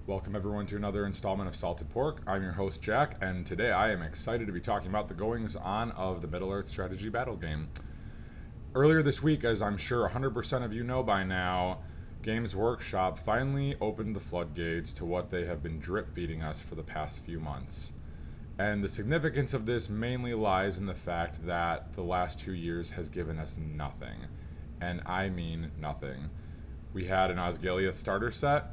Welcome everyone to another installment of Salted Pork. I'm your host Jack, and today I am excited to be talking about the goings on of the Middle-earth strategy battle game. Earlier this week, as I'm sure 100% of you know by now, Games Workshop finally opened the floodgates to what they have been drip feeding us for the past few months. And the significance of this mainly lies in the fact that the last 2 years has given us nothing. And I mean nothing. We had an Osgiliath starter set,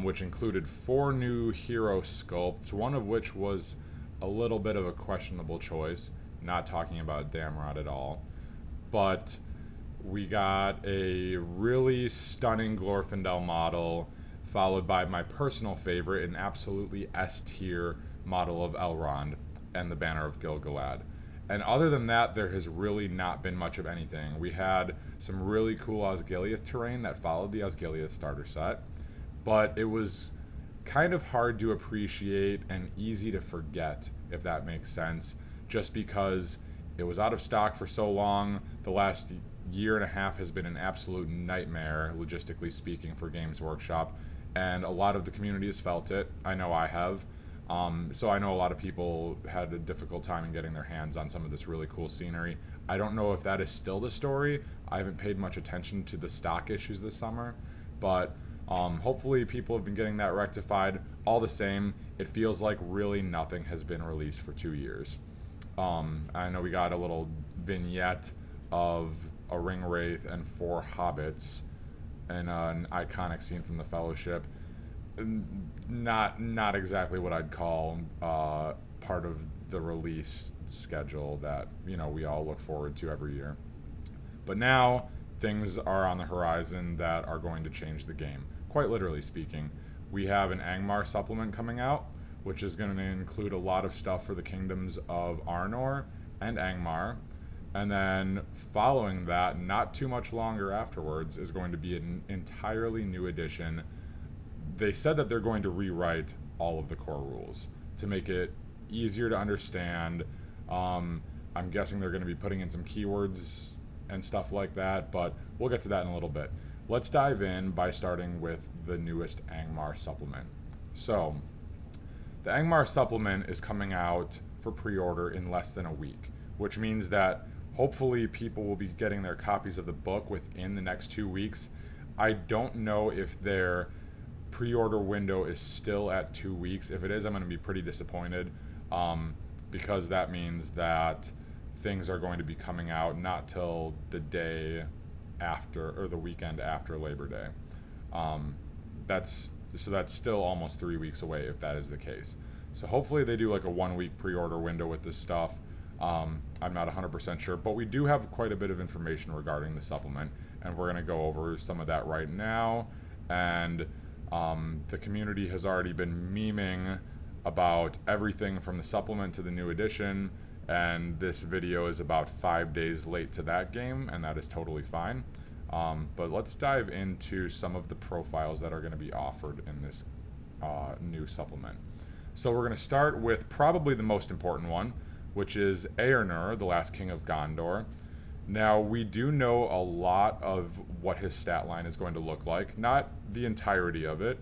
which included 4 new hero sculpts, one of which was a little bit of a questionable choice, not talking about Damrod at all. But we got a really stunning Glorfindel model, followed by my personal favorite, an absolutely S-tier model of Elrond and the Banner of Gil-galad. And other than that, there has really not been much of anything. We had some really cool Osgiliath terrain that followed the Osgiliath starter set, but it was kind of hard to appreciate and easy to forget, if that makes sense, just because it was out of stock for so long. The last year and a half has been an absolute nightmare, logistically speaking, for Games Workshop, and a lot of the community has felt it. I know I have. So I know a lot of people had a difficult time in getting their hands on some of this really cool scenery. I don't know if that is still the story. I haven't paid much attention to the stock issues this summer, but hopefully people have been getting that rectified. All the same, it feels like really nothing has been released for 2 years. I know we got a little vignette of a ring wraith and 4 hobbits and an iconic scene from the Fellowship. Not exactly what I'd call part of the release schedule that we all look forward to every year. But now things are on the horizon that are going to change the game, quite literally speaking. We have an Angmar supplement coming out, which is going to include a lot of stuff for the kingdoms of Arnor and Angmar. And then following that, not too much longer afterwards, is going to be an entirely new edition. They said that they're going to rewrite all of the core rules to make it easier to understand. I'm guessing they're going to be putting in some keywords and stuff like that, but we'll get to that in a little bit. Let's dive in by starting with the newest Angmar supplement. So, the Angmar supplement is coming out for pre-order in less than a week, which means that hopefully people will be getting their copies of the book within the next 2 weeks. I don't know if their pre-order window is still at 2 weeks. If it is, I'm going to be pretty disappointed, because that means that things are going to be coming out not till the day after, or the weekend after Labor Day. That's still almost 3 weeks away if that is the case. So hopefully they do like a 1 week pre-order window with this stuff. I'm not 100% sure, but we do have quite a bit of information regarding the supplement, and we're going to go over some of that right now. And the community has already been memeing about everything from the supplement to the new edition, and this video is about 5 days late to that game, and that is totally fine. But let's dive into some of the profiles that are going to be offered in this new supplement. So we're going to start with probably the most important one, which is Eärnur, the last king of Gondor. Now, we do know a lot of what his stat line is going to look like. Not the entirety of it,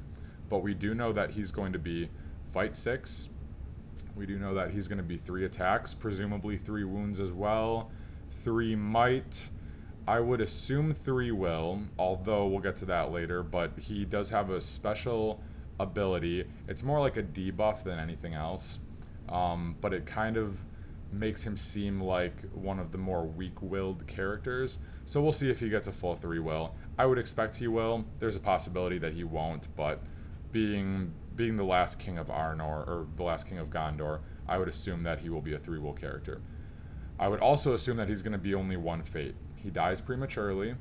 but we do know that he's going to be fight 6. We do know that he's going to be 3 attacks, presumably 3 wounds as well, 3 might. I would assume 3 will, although we'll get to that later, but he does have a special ability. It's more like a debuff than anything else, but it kind of makes him seem like one of the more weak-willed characters. So we'll see if he gets a full 3 will. I would expect he will. There's a possibility that he won't, but being the last king of Arnor, or the last king of Gondor, I would assume that he will be a 3 will character. I would also assume that he's going to be only 1 fate. He dies prematurely,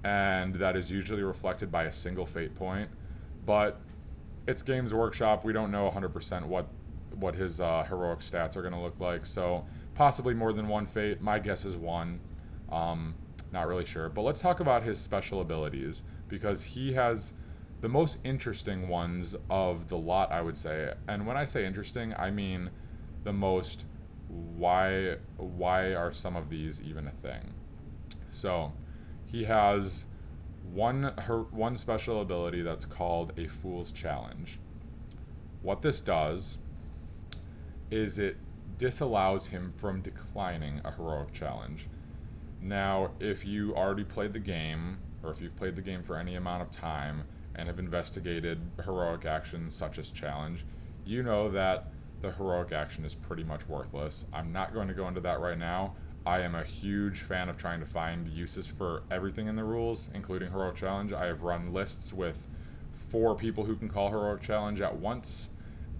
and that is usually reflected by a single fate point, but it's Games Workshop. We don't know 100% what his heroic stats are going to look like, so possibly more than 1 fate. My guess is 1. Not really sure, but let's talk about his special abilities, because he has the most interesting ones of the lot, I would say. And when I say interesting, I mean the most why are some of these even a thing? So he has one special ability that's called a Fool's Challenge. What this does is it disallows him from declining a heroic challenge. Now, if you already played the game, or if you've played the game for any amount of time and have investigated heroic actions such as challenge, you know that the heroic action is pretty much worthless. I'm not going to go into that right now. I am a huge fan of trying to find uses for everything in the rules, including heroic challenge. I have run lists with 4 people who can call heroic challenge at once,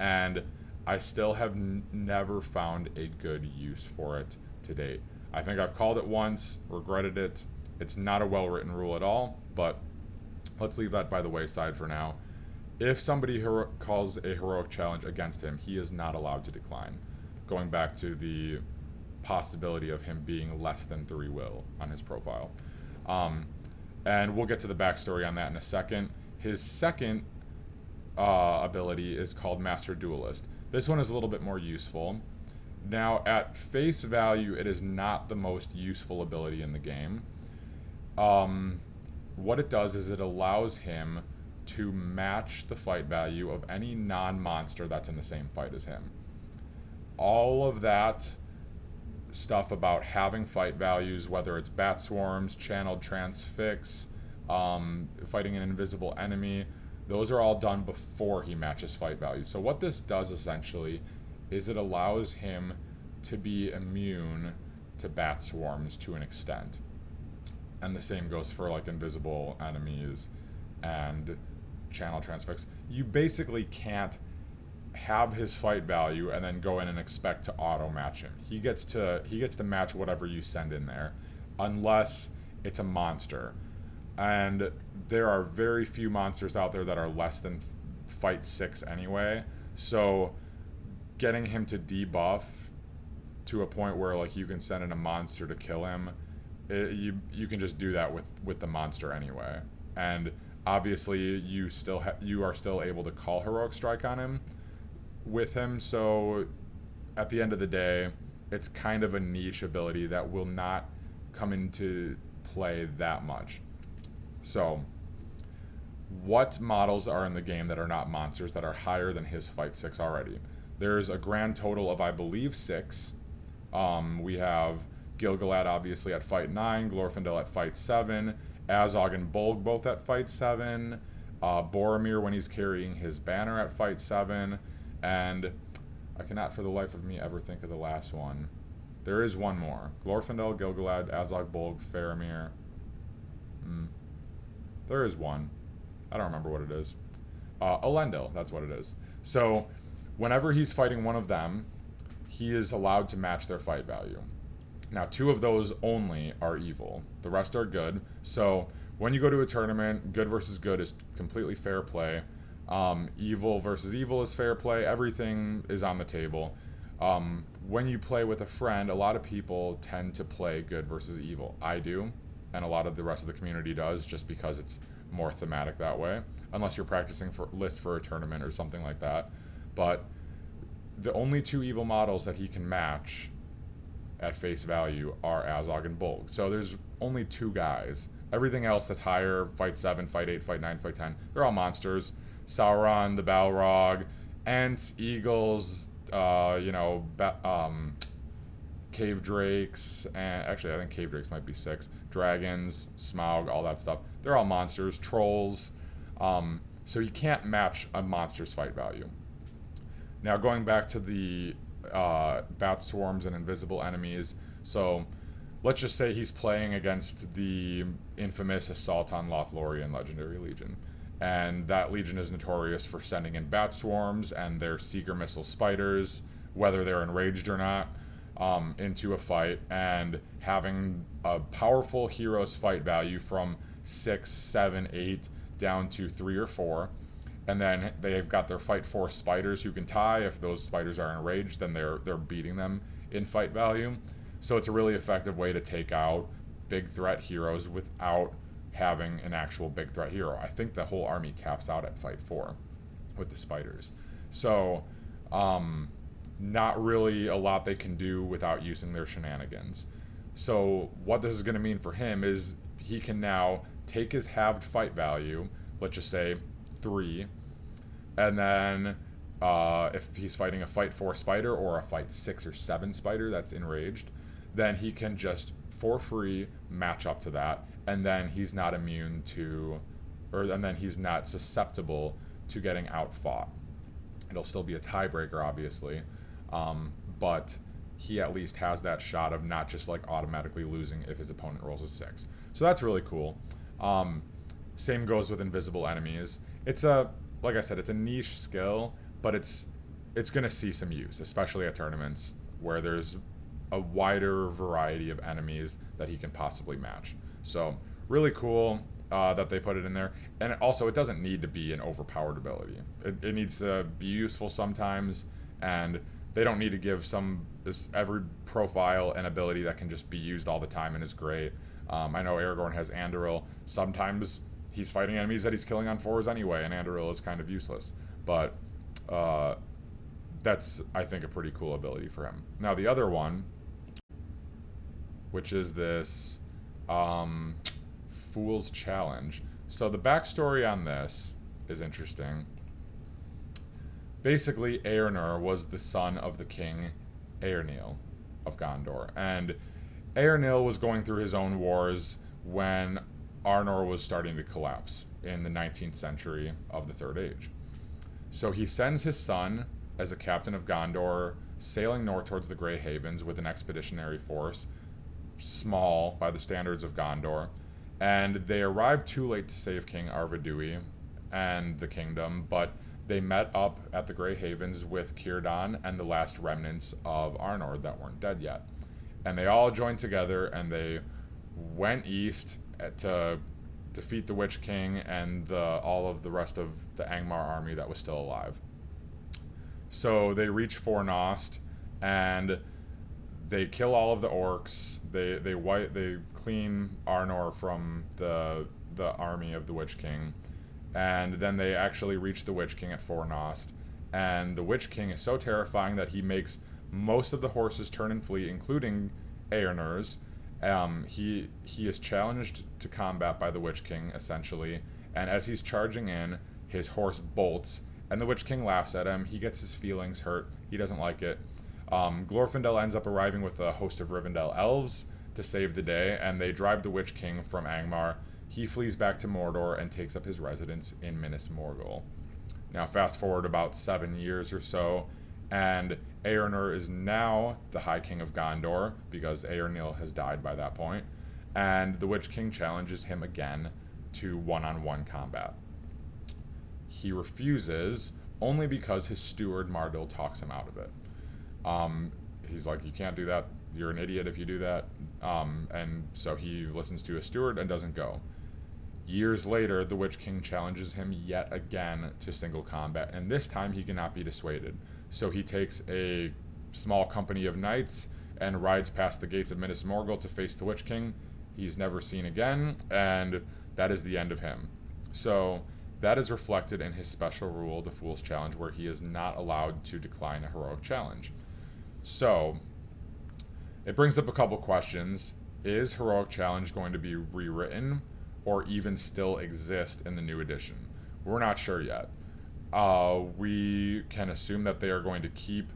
and I still have never found a good use for it to date. I think I've called it once, regretted it. It's not a well-written rule at all, but let's leave that by the wayside for now. If somebody calls a heroic challenge against him, he is not allowed to decline. Going back to the possibility of him being less than 3 will on his profile. And we'll get to the backstory on that in a second. His second ability is called Master Duelist. This one is a little bit more useful. Now, at face value, it is not the most useful ability in the game. What it does is it allows him to match the fight value of any non-monster that's in the same fight as him. All of that stuff about having fight values, whether it's bat swarms, channeled transfix, fighting an invisible enemy, those are all done before he matches fight value. So what this does essentially is it allows him to be immune to bat swarms to an extent. And the same goes for like invisible enemies and channel transfix. You basically can't have his fight value and then go in and expect to auto match him. He gets to match whatever you send in there, unless it's a monster. And there are very few monsters out there that are less than fight 6 anyway. So getting him to debuff to a point where like you can send in a monster to kill him, you can just do that with the monster anyway. And obviously you are still able to call heroic strike on him with him. So at the end of the day, it's kind of a niche ability that will not come into play that much. So what models are in the game that are not monsters that are higher than his fight 6 already? There's a grand total of, I believe, 6. We have Gilgalad obviously at fight 9, Glorfindel at fight 7, Azog and Bolg both at fight 7, Boromir when he's carrying his banner at fight 7, and I cannot for the life of me ever think of the last one. There is one more. Glorfindel, Gilgalad, Azog, Bolg, Faramir. There is one. I don't remember what it is. Elendil, that's what it is. So whenever he's fighting one of them, he is allowed to match their fight value. Now, 2 of those only are evil. The rest are good. So when you go to a tournament, good versus good is completely fair play. Evil versus evil is fair play. Everything is on the table. When you play with a friend, a lot of people tend to play good versus evil. I do, and a lot of the rest of the community does, just because it's more thematic that way, unless you're practicing for lists for a tournament or something like that. But the only 2 evil models that he can match at face value are Azog and Bolg. So there's only 2 guys. Everything else that's higher, fight 7, fight 8, fight 9, fight 10, they're all monsters. Sauron, the Balrog, Ents, Eagles, Cave Drakes, and actually I think Cave Drakes might be 6, Dragons, Smaug, all that stuff. They're all monsters, trolls. So you can't match a monster's fight value. Now going back to the bat swarms and invisible enemies, so let's just say he's playing against the infamous Assault on Lothlorien Legendary Legion, and that legion is notorious for sending in bat swarms and their seeker missile spiders, whether they're enraged or not, into a fight, and having a powerful hero's fight value from 6, 7, 8 down to 3 or 4. And then they've got their fight 4 spiders who can tie. If those spiders are enraged, then they're beating them in fight value. So it's a really effective way to take out big threat heroes without having an actual big threat hero. I think the whole army caps out at fight 4 with the spiders. So not really a lot they can do without using their shenanigans. So what this is going to mean for him is he can now take his halved fight value, let's just say 3, and then if he's fighting a fight 4 spider or a fight 6 or 7 spider that's enraged, then he can just for free match up to that, and then he's not immune to, and then he's not susceptible to getting outfought. It'll still be a tiebreaker, obviously, but he at least has that shot of not just like automatically losing if his opponent rolls a 6. So that's really cool. Same goes with invisible enemies. It's like I said, it's a niche skill, but it's going to see some use, especially at tournaments where there's a wider variety of enemies that he can possibly match. So really cool that they put it in there. And also, it doesn't need to be an overpowered ability. It needs to be useful sometimes, and they don't need to give every profile an ability that can just be used all the time and is great. I know Aragorn has Anduril. Sometimes he's fighting enemies that he's killing on 4s anyway, and Anduril is kind of useless. But that's, I think, a pretty cool ability for him. Now, the other one, which is this Fool's Challenge. So the backstory on this is interesting. Basically, Eärnur was the son of the king Eärnil of Gondor, and Eärnil was going through his own wars when Arnor was starting to collapse in the 19th century of the Third Age. So he sends his son as a captain of Gondor, sailing north towards the Grey Havens with an expeditionary force, small by the standards of Gondor, and they arrived too late to save King Arvedui and the kingdom, but they met up at the Grey Havens with Círdan and the last remnants of Arnor that weren't dead yet. And they all joined together and they went east to defeat the Witch King and all of the rest of the Angmar army that was still alive. So they reach Fornost and they kill all of the orcs. They clean Arnor from the army of the Witch King, and then they actually reach the Witch King at Fornost. And the Witch King is so terrifying that he makes most of the horses turn and flee, including Eärnur's. He is challenged to combat by the Witch King essentially, and as he's charging in, his horse bolts, and the Witch King laughs at him. He gets his feelings hurt. He doesn't like it. Glorfindel ends up arriving with a host of Rivendell elves to save the day, and they drive the Witch King from Angmar. He flees back to Mordor and takes up his residence in Minas Morgul. Now, fast forward about 7 years or so, and Eärnur is now the High King of Gondor, because Eärnil has died by that point, and the Witch King challenges him again to one-on-one combat. He refuses, only because his steward Mardil talks him out of it. He's like, you can't do that, you're an idiot if you do that, and so he listens to his steward and doesn't go. Years later, the Witch King challenges him yet again to single combat, and this time he cannot be dissuaded. So he takes a small company of knights and rides past the gates of Minas Morgul to face the Witch King. He's never seen again, and that is the end of him. So that is reflected in his special rule, the Fool's Challenge, where he is not allowed to decline a heroic challenge. So it brings up a couple questions. Is Heroic Challenge going to be rewritten or even still exist in the new edition? We're not sure yet. We can assume that they are going to keep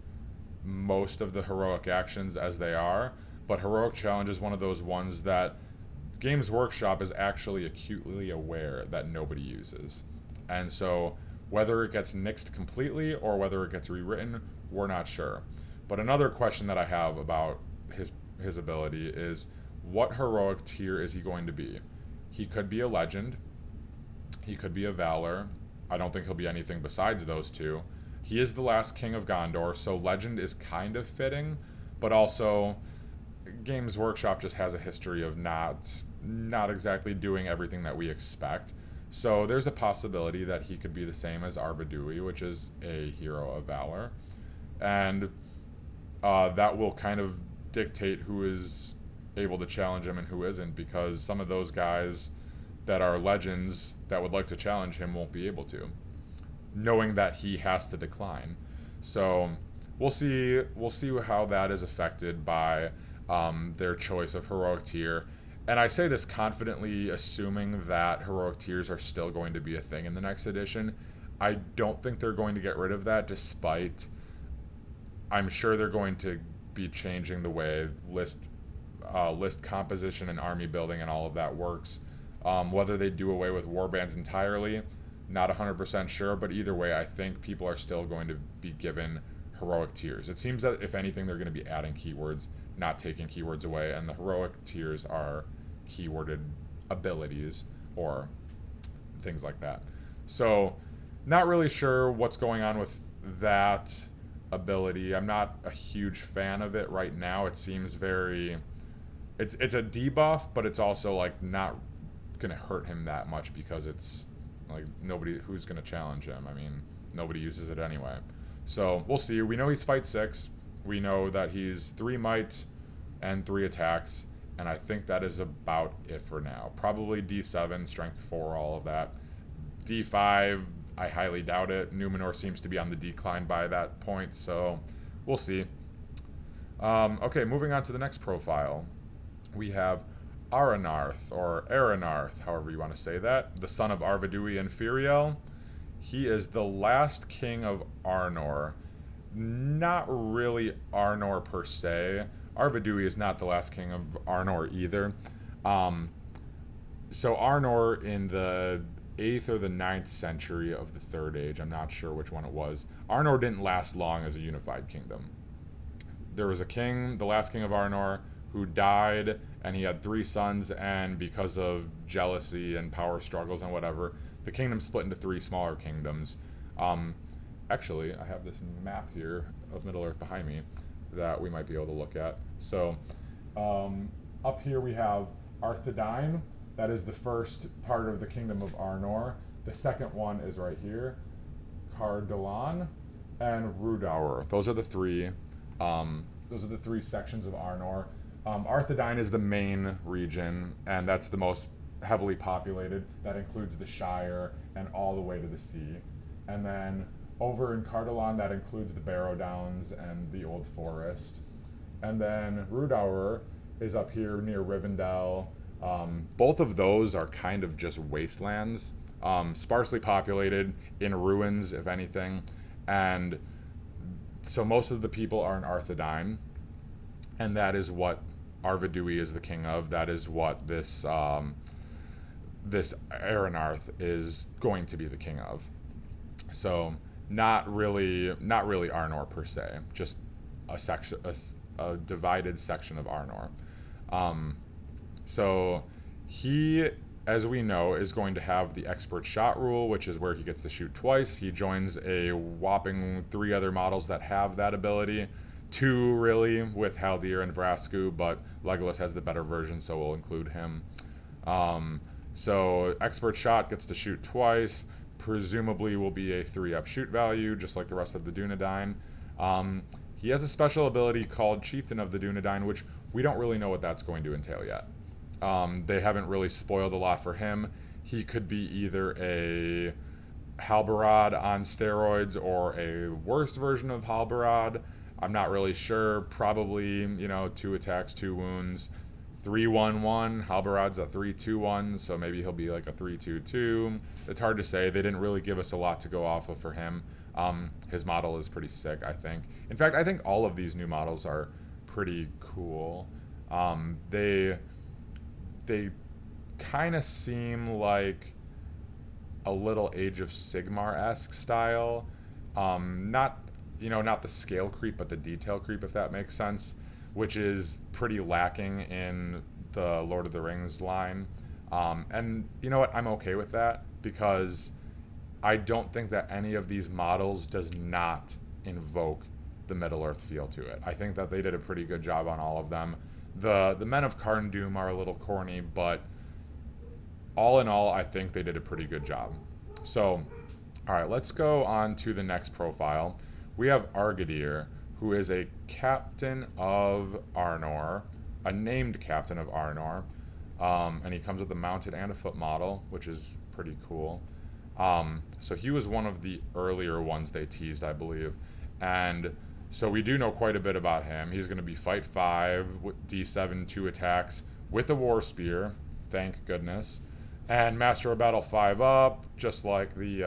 most of the heroic actions as they are, but Heroic Challenge is one of those ones that Games Workshop is actually acutely aware that nobody uses. And so whether it gets nixed completely or whether it gets rewritten, we're not sure. But another question that I have about his ability is, what heroic tier is he going to be? He could be a legend. He could be a valor. I don't think he'll be anything besides those two. He is the last king of Gondor, so legend is kind of fitting, but also Games Workshop just has a history of not exactly doing everything that we expect. So there's a possibility that he could be the same as Arvedui, which is a hero of valor. And that will kind of dictate who is able to challenge him and who isn't, because some of those guys that are legends that would like to challenge him won't be able to, knowing that he has to decline. So we'll see how that is affected by their choice of heroic tier. And I say this confidently, assuming that heroic tiers are still going to be a thing in the next edition. I don't think they're going to get rid of that, despite I'm sure they're going to be changing the way list composition and army building and all of that works. Whether they do away with warbands entirely, not 100% sure, but either way, I think people are still going to be given heroic tiers. It seems that if anything, they're going to be adding keywords, not taking keywords away, and the heroic tiers are keyworded abilities or things like that. So, not really sure what's going on with that ability. I'm not a huge fan of it right now. It seems very it's a debuff, but it's also like not gonna hurt him that much because it's like nobody who's gonna challenge him. I mean, nobody uses it anyway. So we'll see. We know he's fight 6. We know that he's 3 might and 3 attacks, and I think that is about it for now. Probably D7, strength 4, all of that. D5, I highly doubt it. Numenor seems to be on the decline by that point, so we'll see. Okay, moving on to the next profile. We have Aranarth, or Aranarth, however you want to say that, the son of Arvedui and Firiel. He is the last king of Arnor. Not really Arnor per se. Arvedui is not the last king of Arnor either. So Arnor in the 8th or the 9th century of the Third Age, I'm not sure which one it was, Arnor didn't last long as a unified kingdom. There was a king, the last king of Arnor, who died, and he had 3 sons, and because of jealousy and power struggles and whatever, the kingdom split into 3 smaller kingdoms. Actually, I have this map here of Middle-earth behind me that we might be able to look at. So, up here we have Arthedain. That is the first part of the kingdom of Arnor. The second one is right here, Cardolan and Rudaur. Those are the 3. Those are the 3 sections of Arnor. Arthedain is the main region, and that's the most heavily populated. That includes the Shire and all the way to the sea. And then over in Cardolan, that includes the Barrow Downs and the Old Forest. And then Rudaur is up here near Rivendell. Both of those are kind of just wastelands, sparsely populated, in ruins, if anything. And so most of the people are in Arthedain, and that is what Arvedui is the king of. That is what this this Aranarth is going to be the king of. So not really Arnor per se, just a divided section of Arnor. So he, as we know, is going to have the expert shot rule, which is where he gets to shoot twice. He joins a whopping 3 other models that have that ability. 2 really, with Haldir and Vrasku, but Legolas has the better version, so we'll include him. So expert shot gets to shoot twice, presumably will be a 3-up shoot value, just like the rest of the Dunedain. He has a special ability called Chieftain of the Dunedain, which we don't really know what that's going to entail yet. They haven't really spoiled a lot for him. He could be either a Halbarad on steroids or a worse version of Halbarad. I'm not really sure. Probably, 2 attacks, 2 wounds, 3-1-1. Halbarad's a 3-2-1, so maybe he'll be like a 3-2-2. It's hard to say. They didn't really give us a lot to go off of for him. His model is pretty sick, I think. In fact, I think all of these new models are pretty cool. They kind of seem like a little Age of Sigmar-esque style. Not the scale creep, but the detail creep, if that makes sense, which is pretty lacking in the Lord of the Rings line. And you know what? I'm okay with that, because I don't think that any of these models does not invoke the Middle-earth feel to it. I think that they did a pretty good job on all of them. The Men of Carndum are a little corny, but all in all, I think they did a pretty good job. So, all right, let's go on to the next profile. We have Argadir, who is a captain of Arnor, a named captain of Arnor, and he comes with a mounted and a foot model, which is pretty cool. So he was one of the earlier ones they teased, I believe, and so we do know quite a bit about him. He's going to be fight 5 with D7, 2 attacks, with the War Spear, thank goodness, and Master of Battle 5 up, just like the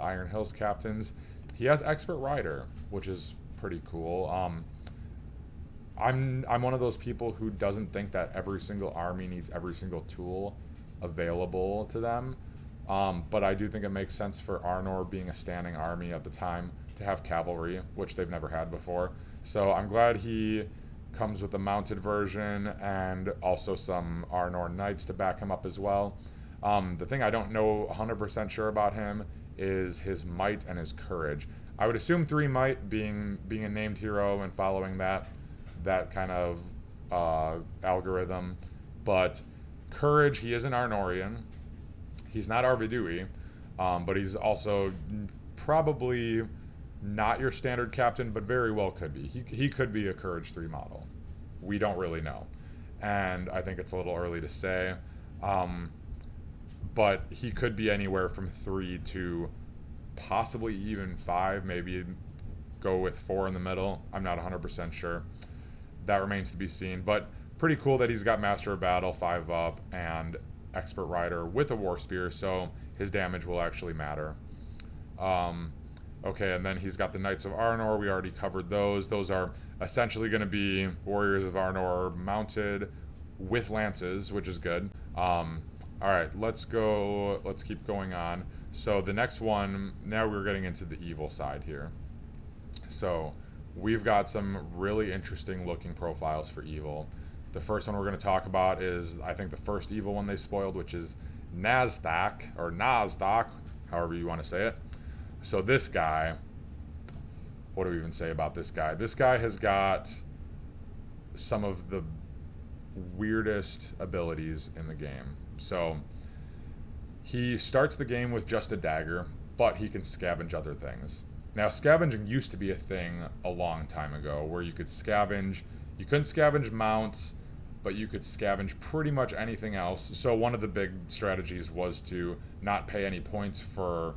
Iron Hills captains. He has Expert Rider, which is pretty cool. I'm one of those people who doesn't think that every single army needs every single tool available to them. But I do think it makes sense for Arnor being a standing army at the time to have cavalry, which they've never had before. So I'm glad he comes with a mounted version and also some Arnor knights to back him up as well. The thing I don't know 100% sure about him is his might and his courage. I would assume 3 might being a named hero and following that kind of algorithm, but courage, he is an Arnorian. He's not Arvidui, but he's also probably not your standard captain, but very well could be. He could be a Courage 3 model. We don't really know. And I think it's a little early to say. But he could be anywhere from 3 to possibly even 5, maybe go with 4 in the middle. I'm not 100% sure. That remains to be seen. But pretty cool that he's got Master of Battle 5 up and Expert Rider with a War Spear, so his damage will actually matter. Okay, and then he's got the Knights of Arnor. We already covered those. Those are essentially going to be Warriors of Arnor mounted with lances, which is good. All right, let's keep going on. So the next one, now we're getting into the evil side here. So we've got some really interesting looking profiles for evil. The first one we're going to talk about is, I think, the first evil one they spoiled, which is Nazdak, or Nazdak, however you want to say it. So this guy, what do we even say about this guy? This guy has got some of the weirdest abilities in the game. So he starts the game with just a dagger, but he can scavenge other things. Now, scavenging used to be a thing a long time ago, where you could scavenge. You couldn't scavenge mounts, but you could scavenge pretty much anything else. So one of the big strategies was to not pay any points for,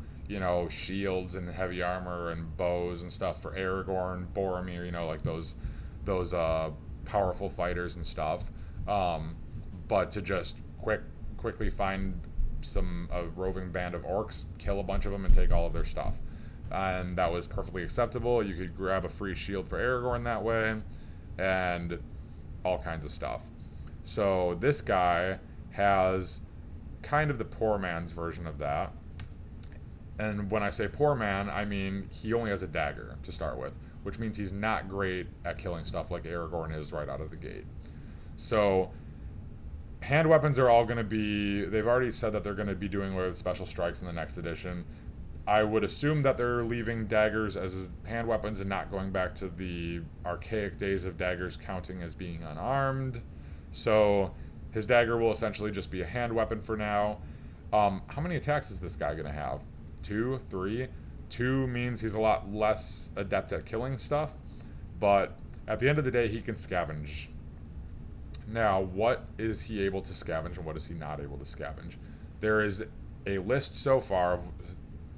shields and heavy armor and bows and stuff for Aragorn, Boromir, like those powerful fighters and stuff. But to just quickly find a roving band of orcs, kill a bunch of them, and take all of their stuff. And that was perfectly acceptable. You could grab a free shield for Aragorn that way, and all kinds of stuff. So this guy has kind of the poor man's version of that. And when I say poor man, I mean he only has a dagger to start with, which means he's not great at killing stuff like Aragorn is right out of the gate. So hand weapons are all going to be, they've already said that they're going to be doing away with special strikes in the next edition. I would assume that they're leaving daggers as hand weapons and not going back to the archaic days of daggers counting as being unarmed. So his dagger will essentially just be a hand weapon for now. How many attacks is this guy going to have? 2, 3? 2 means he's a lot less adept at killing stuff, but at the end of the day, he can scavenge. Now, what is he able to scavenge and what is he not able to scavenge? There is a list so far of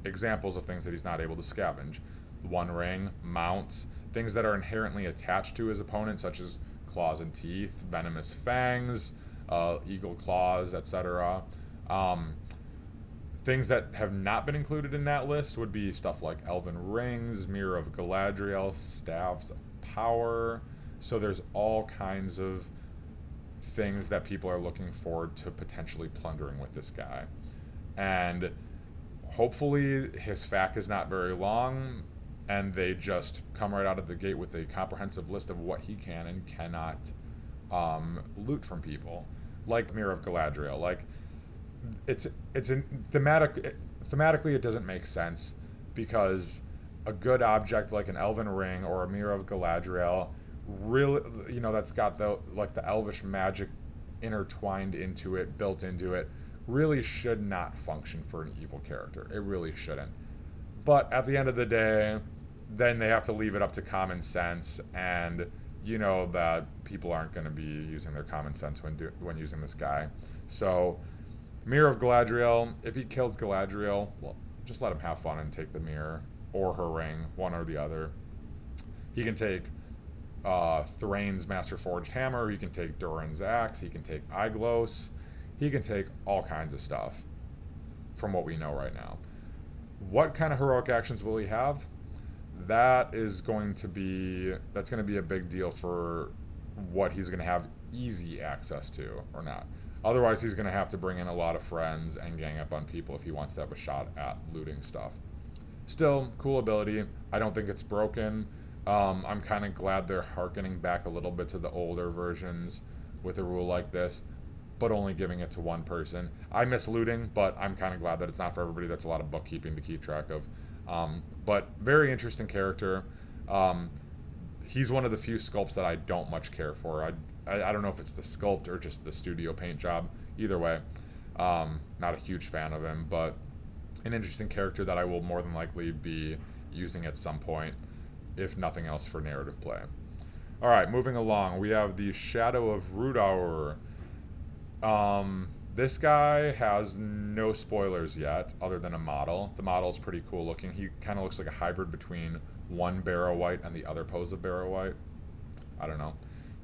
examples of things that he's not able to scavenge. One Ring, mounts, things that are inherently attached to his opponent, such as claws and teeth, venomous fangs, eagle claws, etc. Things that have not been included in that list would be stuff like elven rings, mirror of Galadriel, staves of power. So there's all kinds of things that people are looking forward to potentially plundering with this guy. And hopefully his FAQ is not very long, and they just come right out of the gate with a comprehensive list of what he can and cannot loot from people, like Mirror of Galadriel. Like, it's thematically it doesn't make sense, because a good object like an elven ring or a Mirror of Galadriel, really, that's got the elvish magic intertwined into it, built into it, really should not function for an evil character. It really shouldn't. But at the end of the day, then they have to leave it up to common sense, and that people aren't going to be using their common sense when using this guy. So Mirror of Galadriel, if he kills Galadriel, well, just let him have fun and take the mirror or her ring, one or the other. He can take Thrain's Master Forged Hammer, he can take Durin's Axe, he can take Aiglos, he can take all kinds of stuff from what we know right now. What kind of heroic actions will he have? That's going to be a big deal for what he's going to have easy access to or not. Otherwise, he's going to have to bring in a lot of friends and gang up on people if he wants to have a shot at looting stuff. Still, cool ability. I don't think it's broken. I'm kind of glad they're harkening back a little bit to the older versions with a rule like this, but only giving it to one person. I miss looting, but I'm kind of glad that it's not for everybody. That's a lot of bookkeeping to keep track of. But very interesting character. He's one of the few sculpts that I don't much care for. I don't know if it's the sculpt or just the studio paint job. Either way, not a huge fan of him, but an interesting character that I will more than likely be using at some point, if nothing else for narrative play. All right, moving along, we have the Shadow of Rudaur. This guy has no spoilers yet, other than a model. The model's pretty cool looking. He kind of looks like a hybrid between one Barrow White and the other pose of Barrow White. I don't know.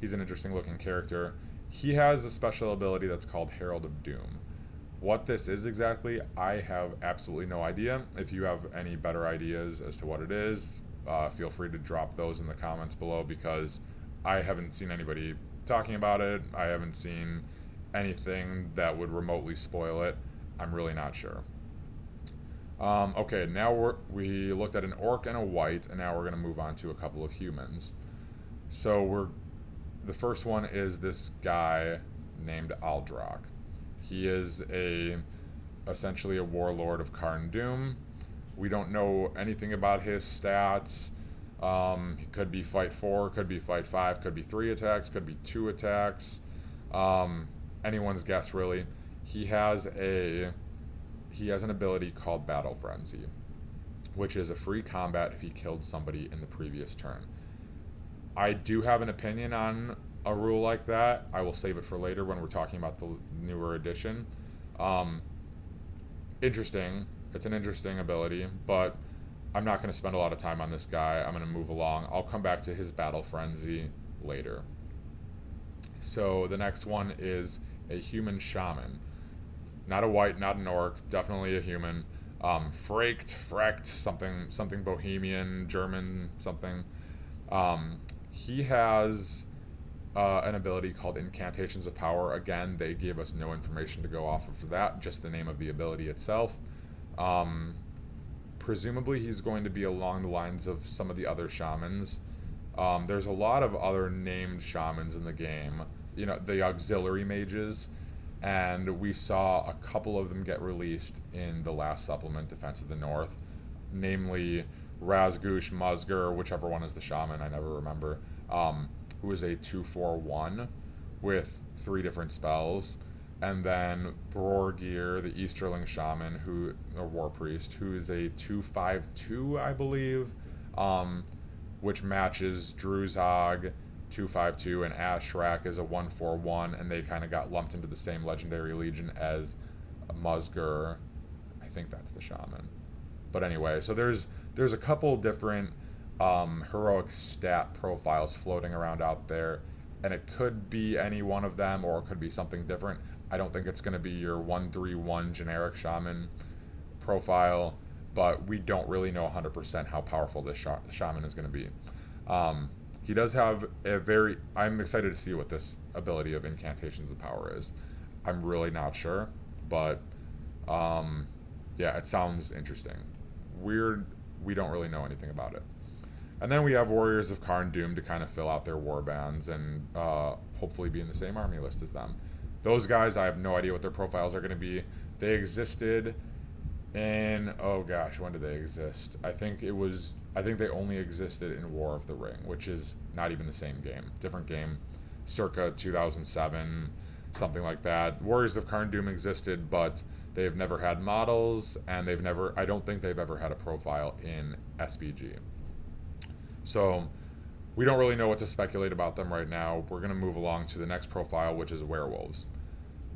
He's an interesting looking character. He has a special ability that's called Herald of Doom. What this is exactly, I have absolutely no idea. If you have any better ideas as to what it is, feel free to drop those in the comments below, because I haven't seen anybody talking about it. I haven't seen anything that would remotely spoil it. I'm really not sure. Okay, now we looked at an orc and a white, and now we're going to move on to a couple of humans. So the first one is this guy named Aldrock. He is essentially a warlord of Karn Doom. We don't know anything about his stats. He could be fight 4, could be fight 5, could be 3 attacks, could be 2 attacks. Anyone's guess, really. He has an ability called Battle Frenzy, which is a free combat if he killed somebody in the previous turn. I do have an opinion on a rule like that. I will save it for later when we're talking about the newer edition. Interesting. It's an interesting ability, but I'm not going to spend a lot of time on this guy. I'm going to move along. I'll come back to his Battle Frenzy later. So the next one is a human shaman. Not a white, not an orc, definitely a human. Frecht, something Bohemian, German, something. He has an ability called Incantations of Power. Again, they gave us no information to go off of that, just the name of the ability itself. Presumably he's going to be along the lines of some of the other shamans. There's a lot of other named shamans in the game, you know, the auxiliary mages, and we saw a couple of them get released in the last supplement, Defense of the North, namely Razgush, Musgur, whichever one is the shaman, I never remember, who is a 2/4/1 with 3 different spells, and then Brorgir, the Easterling shaman, or war priest, who is a 2/5/2, I believe, which matches Druzog 2/5/2, and Ashrak is a 1/4/1, and they kind of got lumped into the same legendary legion as Musgur. I think that's the shaman. But anyway, so there's a couple different heroic stat profiles floating around out there, and it could be any one of them, or it could be something different. I don't think it's going to be your 1/3/1 generic shaman profile, but we don't really know 100% how powerful this shaman is going to be. He does have I'm excited to see what this ability of Incantations of Power is. I'm really not sure, but yeah, it sounds interesting. Weird, we don't really know anything about it. And then we have Warriors of Karn Doom to kind of fill out their war bands and hopefully be in the same army list as them. Those guys, I have no idea what their profiles are going to be. They existed in, oh gosh, when did they exist? I think they only existed in War of the Ring, which is not even the same game. Different game, circa 2007, something like that. Warriors of Karn Doom existed, but they've never had models, and I don't think they've ever had a profile in SBG. So we don't really know what to speculate about them right now. We're going to move along to the next profile, which is werewolves.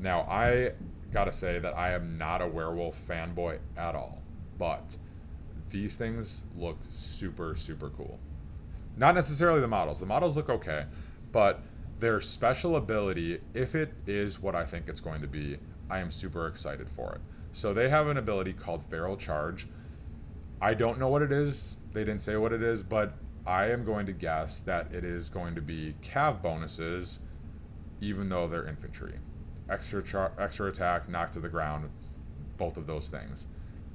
Now, I gotta say that I am not a werewolf fanboy at all, but these things look super, super cool. Not necessarily the models. The models look okay, but their special ability, if it is what I think it's going to be, I am super excited for it. So they have an ability called Feral Charge. I don't know what it is. They didn't say what it is, but I am going to guess that it is going to be cav bonuses, even though they're infantry. Extra attack, knock to the ground, both of those things.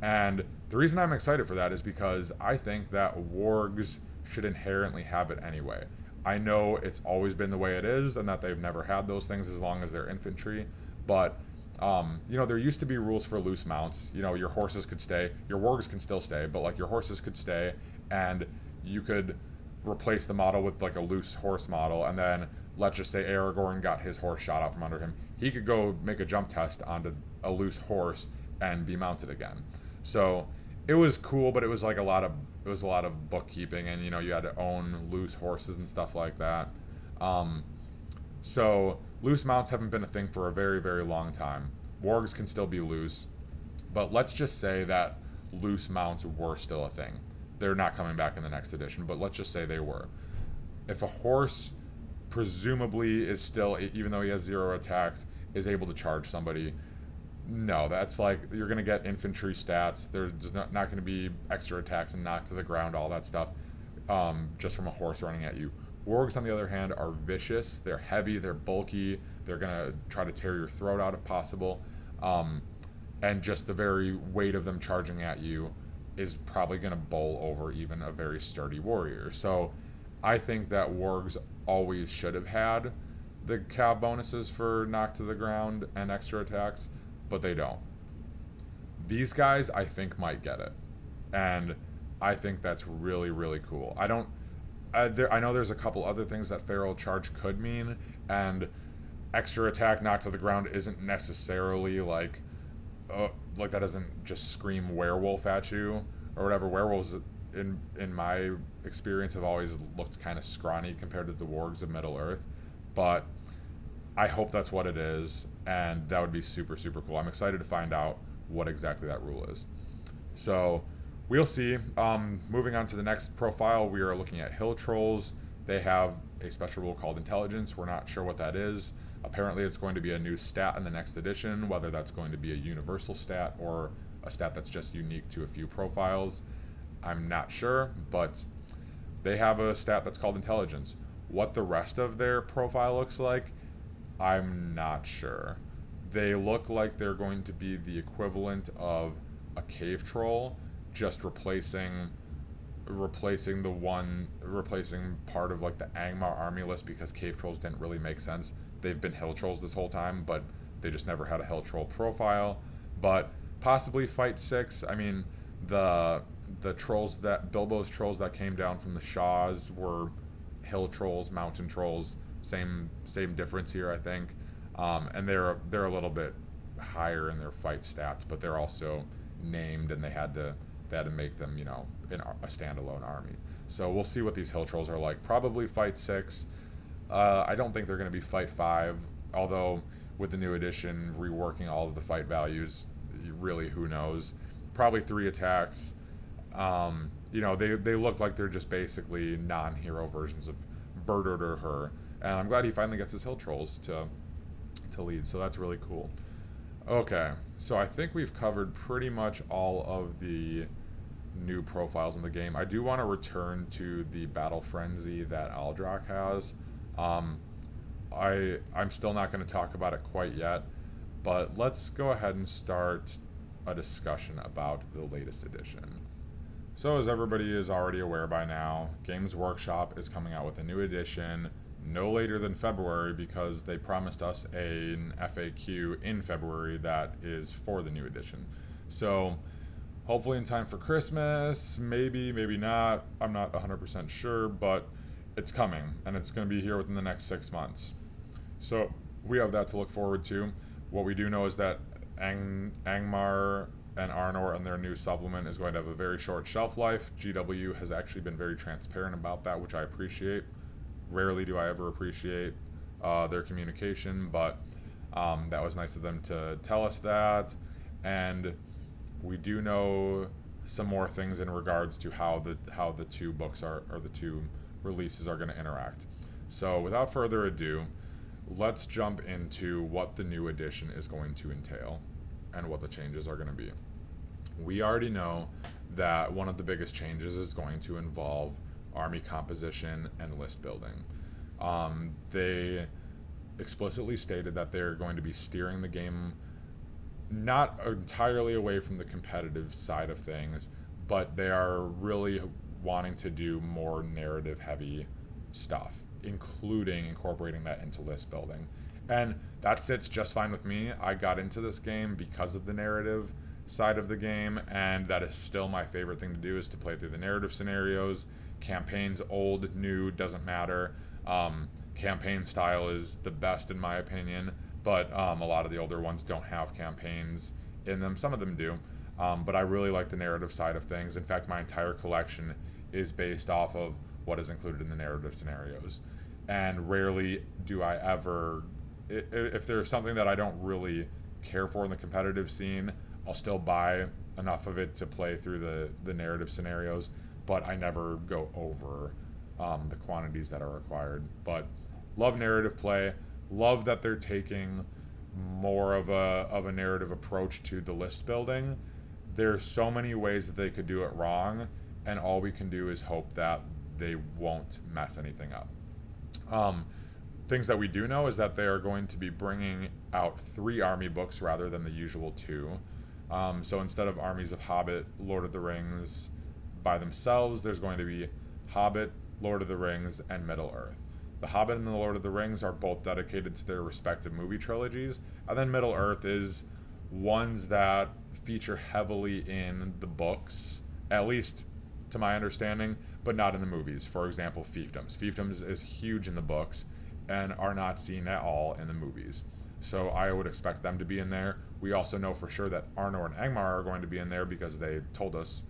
And the reason I'm excited for that is because I think that wargs should inherently have it anyway. I know it's always been the way it is, and that they've never had those things as long as they're infantry, but there used to be rules for loose mounts. Your horses could stay, your wargs can still stay, but like your horses could stay, and you could replace the model with like a loose horse model, and then let's just say Aragorn got his horse shot out from under him. He could go make a jump test onto a loose horse and be mounted again. So it was cool, but it was like a lot of bookkeeping, and you had to own loose horses and stuff like that. So loose mounts haven't been a thing for a very, very long time. Wargs can still be loose, but let's just say that loose mounts were still a thing. They're not coming back in the next edition, but let's just say they were. If a horse presumably is still, even though he has 0 attacks, is able to charge somebody, no, that's like, you're going to get infantry stats. There's not going to be extra attacks and knock to the ground, all that stuff, just from a horse running at you. Wargs, on the other hand, are vicious. They're heavy, they're bulky, they're going to try to tear your throat out if possible. And just the very weight of them charging at you is probably going to bowl over even a very sturdy warrior. So I think that wargs always should have had the cav bonuses for knock to the ground and extra attacks, but they don't. These guys, I think, might get it, and I think that's really, really cool. I know there's a couple other things that Feral Charge could mean, and extra attack, knock to the ground isn't necessarily like that doesn't just scream werewolf at you or whatever. Werewolves, in my experience, have always looked kind of scrawny compared to the wargs of Middle Earth, but I hope that's what it is, and that would be super, super cool. I'm excited to find out what exactly that rule is. So we'll see. Moving on to the next profile, we are looking at Hill Trolls. They have a special rule called Intelligence. We're not sure what that is. Apparently it's going to be a new stat in the next edition, whether that's going to be a universal stat or a stat that's just unique to a few profiles. I'm not sure, but they have a stat that's called Intelligence. What the rest of their profile looks like, I'm not sure. They look like they're going to be the equivalent of a cave troll, just replacing part of like the Angmar army list, because cave trolls didn't really make sense. They've been hill trolls this whole time, but they just never had a hill troll profile. But possibly fight 6. I mean, the trolls that Bilbo's trolls that came down from the Shaws were hill trolls, mountain trolls. Same difference here, I think. And they're a little bit higher in their fight stats, but they're also named, and they had to make them, in a standalone army. So we'll see what these hill trolls are like. Probably fight 6. I don't think they're going to be fight 5, although with the new edition reworking all of the fight values, really, who knows. Probably 3 attacks. They look like they're just basically non-hero versions of Burdard or her, and I'm glad he finally gets his hill trolls to lead, so that's really cool. Okay, so I think we've covered pretty much all of the new profiles in the game. I do want to return to the battle frenzy that Aldrak has. I'm still not going to talk about it quite yet, but let's go ahead and start a discussion about the latest edition. So as everybody is already aware by now, Games Workshop is coming out with a new edition no later than February, because they promised us an FAQ in February that is for the new edition. So hopefully in time for Christmas, maybe not. I'm not 100% sure, but it's coming, and it's going to be here within the next 6 months. So we have that to look forward to. What we do know is that Angmar and Arnor and their new supplement is going to have a very short shelf life. GW has actually been very transparent about that, which I appreciate. Rarely do I ever appreciate their communication, but that was nice of them to tell us that. And we do know some more things in regards to how the two books are, or the two releases are going to interact. So without further ado, let's jump into what the new edition is going to entail and what the changes are going to be. We already know that one of the biggest changes is going to involve army composition and list building. They explicitly stated that they're going to be steering the game not entirely away from the competitive side of things, but they are really wanting to do more narrative heavy stuff, including incorporating that into list building. And that sits just fine with me. I got into this game because of the narrative side of the game, and that is still my favorite thing to do, is to play through the narrative scenarios. Campaigns, old, new, doesn't matter. Campaign style is the best in my opinion, but a lot of the older ones don't have campaigns in them. Some of them do, but I really like the narrative side of things. In fact, my entire collection is based off of what is included in the narrative scenarios. And rarely do I ever, if there's something that I don't really care for in the competitive scene, I'll still buy enough of it to play through the narrative scenarios, but I never go over the quantities that are required. But love narrative play. Love that they're taking more of a narrative approach to the list building. There's so many ways that they could do it wrong, and all we can do is hope that they won't mess anything up. Things that we do know is that they are going to be bringing out 3 army books rather than the usual 2. So instead of Armies of Hobbit, Lord of the Rings by themselves, there's going to be Hobbit, Lord of the Rings, and Middle-earth. The Hobbit and the Lord of the Rings are both dedicated to their respective movie trilogies, and then Middle-earth is ones that feature heavily in the books, at least to my understanding, but not in the movies. For example, fiefdoms. Fiefdoms is huge in the books and are not seen at all in the movies. So I would expect them to be in there. We also know for sure that Arnor and Angmar are going to be in there because they told us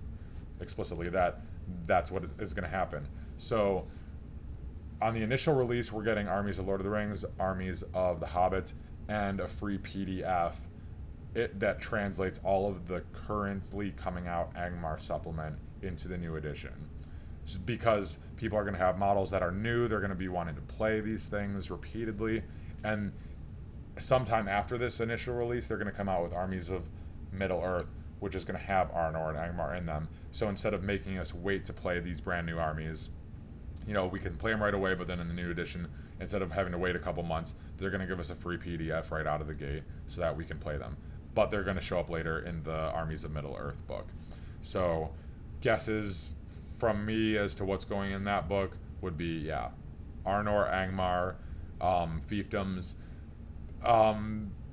explicitly that that's what is going to happen. So on the initial release, we're getting Armies of Lord of the Rings, Armies of the Hobbit, and a free PDF that translates all of the currently coming out Angmar supplement into the new edition. Just because people are going to have models that are new, they're going to be wanting to play these things repeatedly, and sometime after this initial release, they're going to come out with Armies of Middle-earth, which is going to have Arnor and Angmar in them. So instead of making us wait to play these brand new armies, we can play them right away, but then in the new edition, instead of having to wait a couple months, they're going to give us a free PDF right out of the gate so that we can play them. But they're going to show up later in the Armies of Middle-earth book. So guesses from me as to what's going in that book would be, Arnor, Angmar, fiefdoms,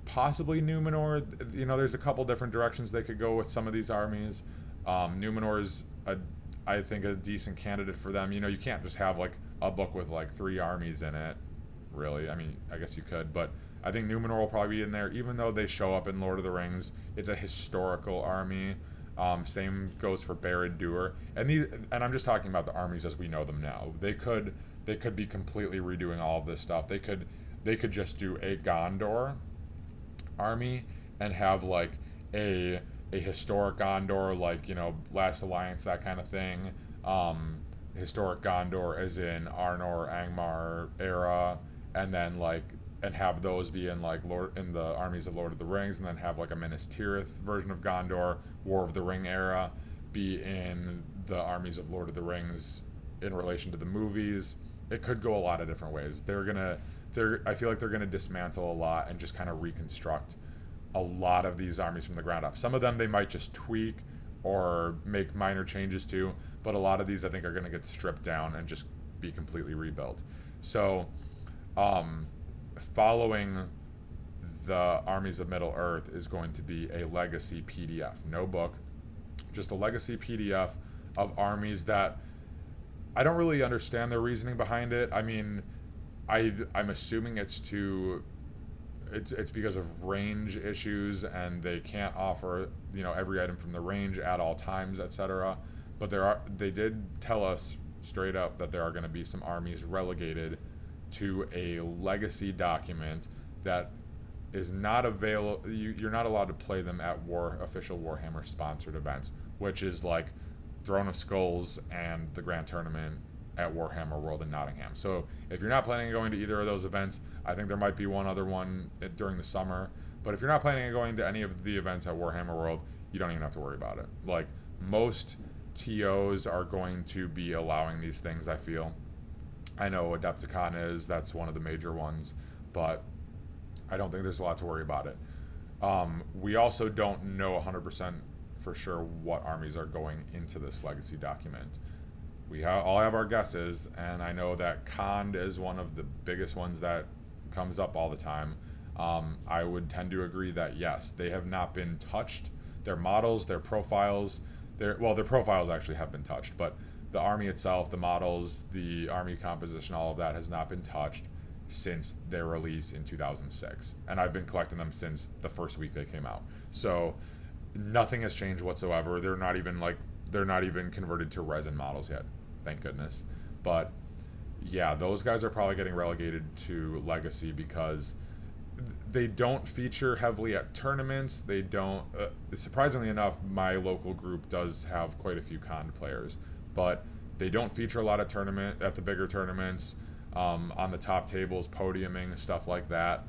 possibly Numenor. There's a couple different directions they could go with some of these armies. Numenor is, I think, a decent candidate for them. You can't just have like a book with like 3 armies in it, really. I mean, I guess you could, but I think Numenor will probably be in there, even though they show up in Lord of the Rings. It's a historical army. Same goes for Barad-dûr, and I'm just talking about the armies as we know them now. They could be completely redoing all of this stuff. They could just do a Gondor army and have like a historic Gondor, like Last Alliance, that kind of thing. Historic Gondor as in Arnor, Angmar era, and then and have those be in in the Armies of Lord of the Rings, and then have like a Minas Tirith version of Gondor, War of the Ring era, be in the Armies of Lord of the Rings in relation to the movies. It could go a lot of different ways. I feel like they're gonna dismantle a lot and just kind of reconstruct a lot of these armies from the ground up. Some of them they might just tweak or make minor changes to, but a lot of these I think are gonna get stripped down and just be completely rebuilt. So, following the Armies of Middle-earth is going to be a legacy PDF. No book, just a legacy PDF of armies that I don't really understand their reasoning behind it. I mean, I'm assuming it's because of range issues, and they can't offer every item from the range at all times, etc. But they did tell us straight up that there are going to be some armies relegated to a legacy document that is not available. You're not allowed to play them at official Warhammer sponsored events, which is like Throne of Skulls and the Grand Tournament at Warhammer World in Nottingham. So if you're not planning on going to either of those events, I think there might be one other one during the summer. But if you're not planning on going to any of the events at Warhammer World, you don't even have to worry about it. Like, most TOs are going to be allowing these things, I feel. I know Adepticon is, that's one of the major ones, but I don't think there's a lot to worry about it. We also don't know 100% for sure what armies are going into this legacy document. We all have our guesses, and I know that Khand is one of the biggest ones that comes up all the time. I would tend to agree that yes, they have not been touched. Their models, their profiles, their profiles actually have been touched, but the army itself, the models, the army composition, all of that has not been touched since their release in 2006. And I've been collecting them since the first week they came out. So nothing has changed whatsoever. They're not even converted to resin models yet. Thank goodness. But yeah, those guys are probably getting relegated to Legacy because they don't feature heavily at tournaments. They don't. Surprisingly enough, my local group does have quite a few Khand players, but they don't feature a lot at the bigger tournaments, on the top tables, podiuming, stuff like that.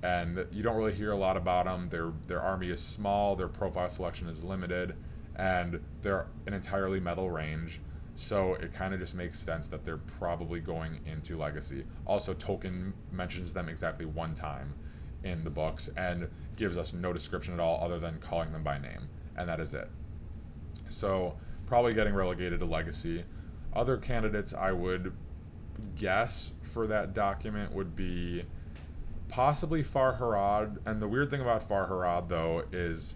And you don't really hear a lot about them. Their army is small. Their profile selection is limited, and they're an entirely metal range. So it kind of just makes sense that they're probably going into Legacy. Also, Tolkien mentions them exactly one time in the books and gives us no description at all other than calling them by name, and that is it. So probably getting relegated to Legacy. Other candidates I would guess for that document would be possibly Far Harad. And the weird thing about Far Harad, though, is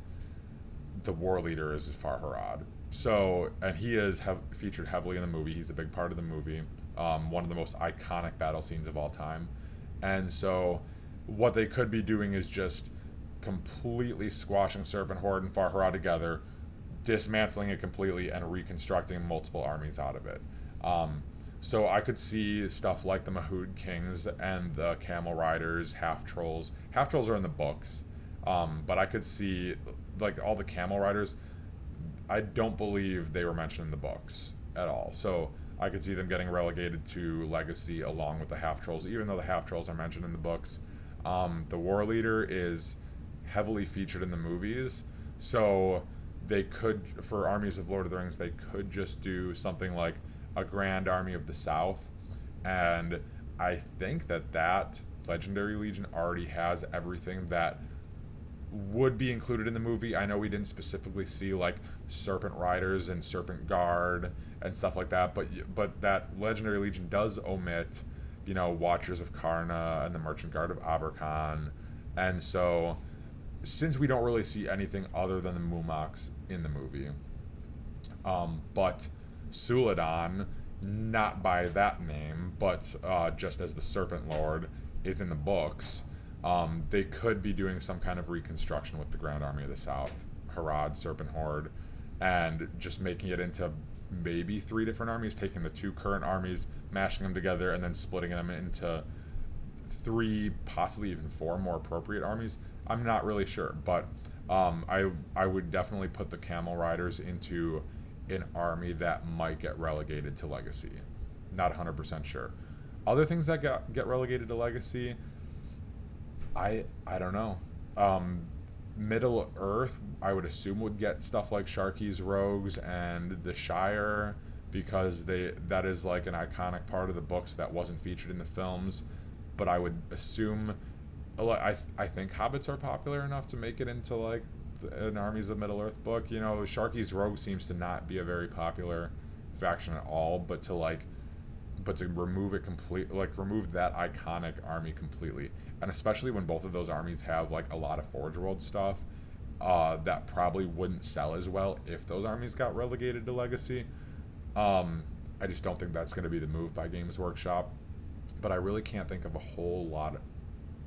the war leader is Far Harad. So, and he is featured heavily in the movie. He's a big part of the movie. One of the most iconic battle scenes of all time. And so what they could be doing is just completely squashing Serpent Horde and Far Harad together, dismantling it completely, and reconstructing multiple armies out of it. So I could see stuff like the Mahood Kings and the Camel Riders, Half Trolls. Half Trolls are in the books, but I could see like all the Camel Riders. I don't believe they were mentioned in the books at all. So I could see them getting relegated to Legacy along with the Half Trolls, even though the Half Trolls are mentioned in the books. The War Leader is heavily featured in the movies, so they could, for armies of Lord of the Rings, they could just do something like a Grand Army of the South, and I think that Legendary Legion already has everything that would be included in the movie. I know we didn't specifically see like Serpent Riders and Serpent Guard and stuff like that, but that Legendary Legion does omit, Watchers of Karna and the Merchant Guard of Abercon, and so since we don't really see anything other than the Mumaks in the movie, but Suladan, not by that name, but just as the Serpent Lord, is in the books. They could be doing some kind of reconstruction with the Grand Army of the South, Harad, Serpent Horde, and just making it into maybe 3 different armies, taking the 2 current armies, mashing them together, and then splitting them into 3, possibly even 4 more appropriate armies. I'm not really sure, but I would definitely put the Camel Riders into an army that might get relegated to Legacy. Not 100% sure. Other things that get relegated to Legacy, I don't know. Middle Earth, I would assume, would get stuff like Sharky's Rogues and the Shire, because that is like an iconic part of the books that wasn't featured in the films. But I would assume, I think Hobbits are popular enough to make it into like an Armies of Middle Earth book. Sharky's Rogue seems to not be a very popular faction at all, but to remove it remove that iconic army completely, and especially when both of those armies have like a lot of Forge World stuff that probably wouldn't sell as well if those armies got relegated to Legacy. I just don't think that's going to be the move by Games Workshop, but I really can't think of a whole lot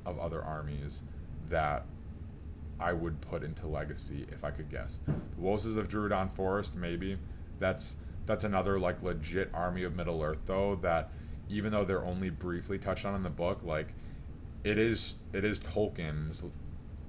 of other armies that I would put into Legacy if I could guess. The Woses of Druidon Forest, maybe. That's another like legit army of Middle Earth, though, that even though they're only briefly touched on in the book, like it is Tolkien's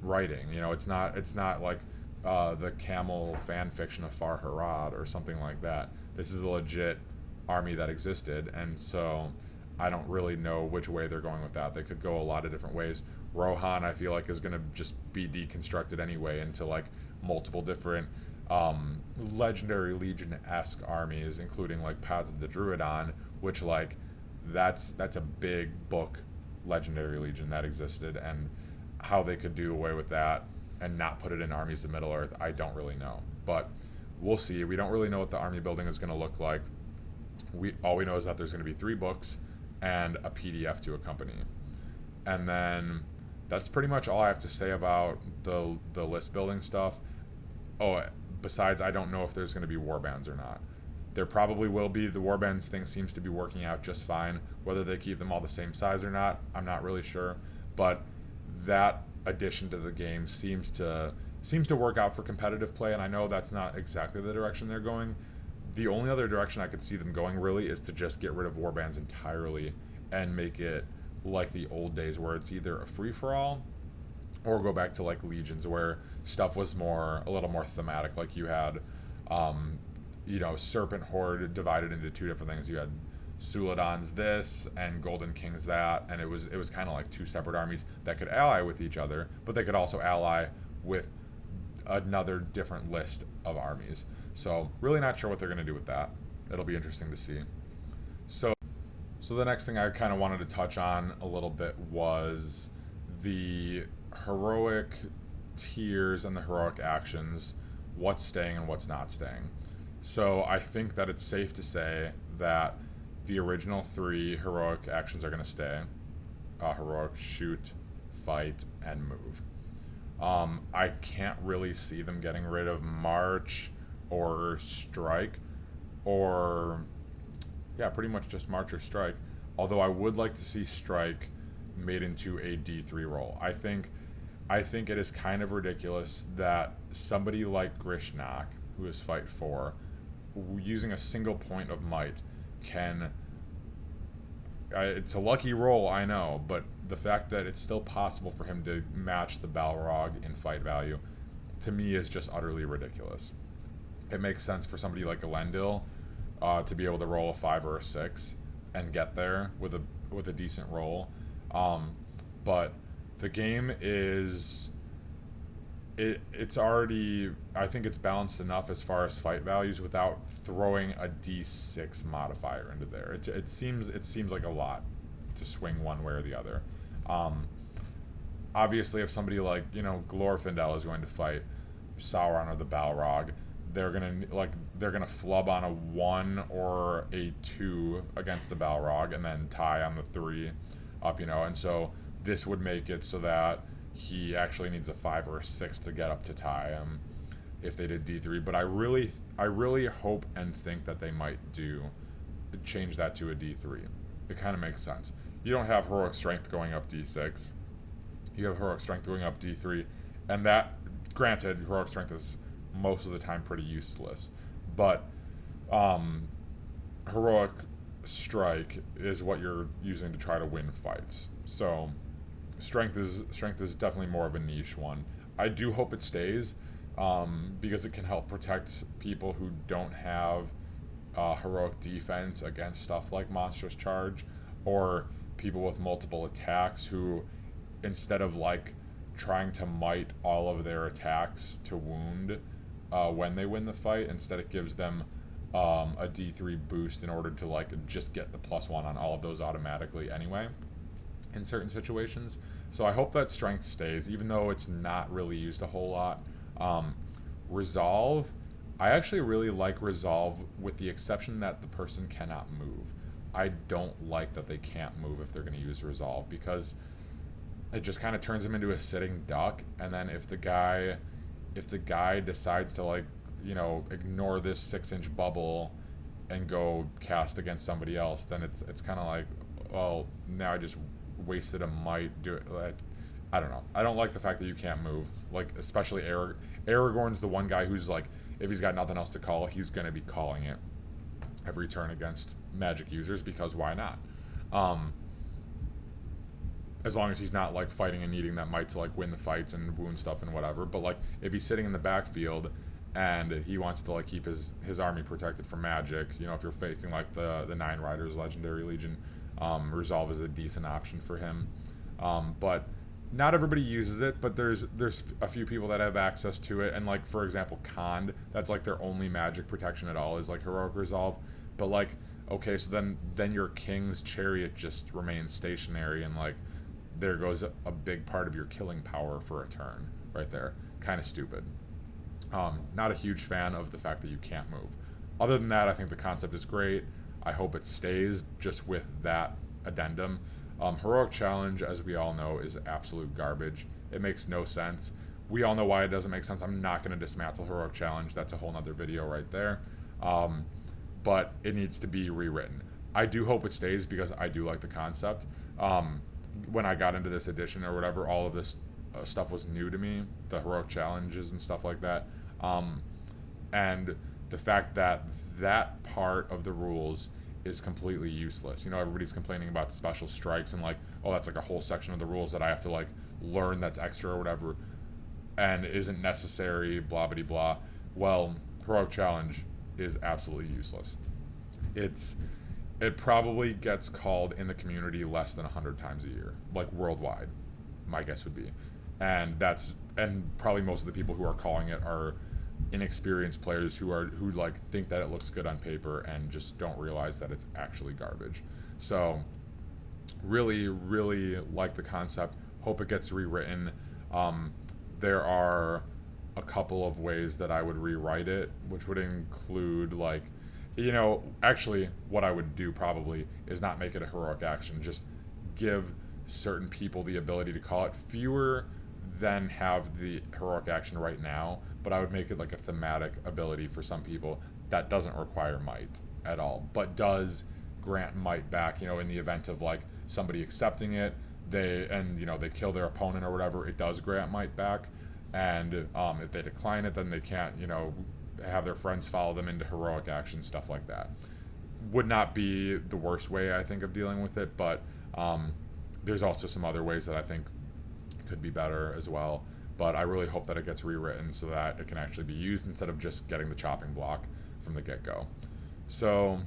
writing. It's not like the Camel fan fiction of Far Harad or something like that. This is a legit army that existed, and so I don't really know which way they're going with that. They could go a lot of different ways. Rohan, I feel like, is going to just be deconstructed anyway into like multiple different legendary legion-esque armies, including like Paths of the Druidon, which like that's a big book legendary legion that existed, and how they could do away with that and not put it in armies of Middle Earth, I don't really know. But we'll see. We don't really know what the army building is going to look like. All we know is that there's going to be 3 books and a PDF to accompany. And then that's pretty much all I have to say about the list building stuff. Oh, besides, I don't know if there's going to be warbands or not. There probably will be. The warbands thing seems to be working out just fine. Whether they keep them all the same size or not, I'm not really sure. But that addition to the game seems to work out for competitive play, and I know that's not exactly the direction they're going. The only other direction I could see them going really is to just get rid of warbands entirely and make it like the old days, where it's either a free-for-all or go back to like Legions, where stuff was a little more thematic. Like you had Serpent Horde divided into 2 different things. You had Suladon's this and Golden King's that, and it was kind of like 2 separate armies that could ally with each other, but they could also ally with another different list of armies. So really not sure what they're going to do with that. It'll be interesting to see. So the next thing I kind of wanted to touch on a little bit was the heroic tiers and the heroic actions, what's staying and what's not staying. So I think that it's safe to say that the original 3 heroic actions are going to stay. Heroic, shoot, fight, and move. I can't really see them getting rid of march or strike, or pretty much just march or strike. Although I would like to see strike made into a D3 role. I think it is kind of ridiculous that somebody like Grishnak, who is fight 4, using a single point of might can. It's a lucky roll, I know, but the fact that it's still possible for him to match the Balrog in fight value, to me, is just utterly ridiculous. It makes sense for somebody like Elendil to be able to roll a 5 or a 6 and get there with a decent roll, but the game is. It's already, I think it's balanced enough as far as fight values without throwing a D6 modifier into there. It seems like a lot to swing one way or the other. Obviously, if somebody like Glorfindel is going to fight Sauron or the Balrog, they're gonna flub on a 1 or a 2 against the Balrog and then tie on the 3 up, and so this would make it so that he actually needs a 5 or a 6 to get up to tie him if they did D3. But I really hope and think that they might change that to a D3. It kind of makes sense. You don't have heroic strength going up D6. You have heroic strength going up D3, and that, granted, heroic strength is most of the time pretty useless, but heroic strike is what you're using to try to win fights. So strength is definitely more of a niche one. I do hope it stays, because it can help protect people who don't have heroic defense against stuff like monstrous charge, or people with multiple attacks who, instead of like trying to might all of their attacks to wound when they win the fight, instead it gives them a D3 boost in order to like just get the +1 on all of those automatically anyway in certain situations. So I hope that strength stays, even though it's not really used a whole lot. Resolve, I actually really like resolve, with the exception that the person cannot move. I don't like that they can't move if they're going to use resolve, because it just kind of turns them into a sitting duck, and then if the guy decides to like ignore this 6-inch bubble and go cast against somebody else, then it's kind of like, well, now I just wasted a might. Do it. Like, I don't know. I don't like the fact that you can't move. Like, especially Aragorn's the one guy who's like, if he's got nothing else to call, he's gonna be calling it every turn against magic users, because why not? As long as he's not like fighting and needing that might to like win the fights and wound stuff and whatever. But like, if he's sitting in the backfield and he wants to like keep his army protected from magic. You know, if you're facing like the Nine Riders Legendary Legion, resolve is a decent option for him. But not everybody uses it, but there's a few people that have access to it, and like for example, Khand, that's like their only magic protection at all is like heroic resolve. But like, okay, so then your king's chariot just remains stationary, and like there goes a big part of your killing power for a turn right there. Kind of stupid. Not a huge fan of the fact that you can't move. Other than that, I think the concept is great. I hope it stays just with that addendum. Heroic Challenge, as we all know, is absolute garbage. It makes no sense. We all know why it doesn't make sense. I'm not going to dismantle Heroic Challenge. That's a whole nother video right there. But it needs to be rewritten. I do hope it stays because I do like the concept. When I got into this edition or whatever, all of this stuff was new to me, the Heroic Challenges and stuff like that. And the fact that that part of the rules is completely useless. You know, everybody's complaining about special strikes and like, oh, that's like a whole section of the rules that I have to like learn that's extra or whatever and isn't necessary, blah blah blah. Well, Heroic Challenge is absolutely useless. It probably gets called in the community less than 100 times a year, like worldwide, my guess would be. And probably most of the people who are calling it are inexperienced players who like think that it looks good on paper and just don't realize that it's actually garbage. So really like the concept. Hope it gets rewritten. There are a couple of ways that I would rewrite it, which would include like, you know, actually what I would do probably is not make it a heroic action, just give certain people the ability to call it, fewer than have the heroic action right now, but I would make it like a thematic ability for some people that doesn't require might at all, but does grant might back, you know, in the event of like somebody accepting it, they kill their opponent or whatever, it does grant might back. And if they decline it, then they can't, you know, have their friends follow them into heroic action, stuff like that. Would not be the worst way, I think, of dealing with it, but there's also some other ways that I think could be better as well. But I really hope that it gets rewritten so that it can actually be used instead of just getting the chopping block from the get-go. So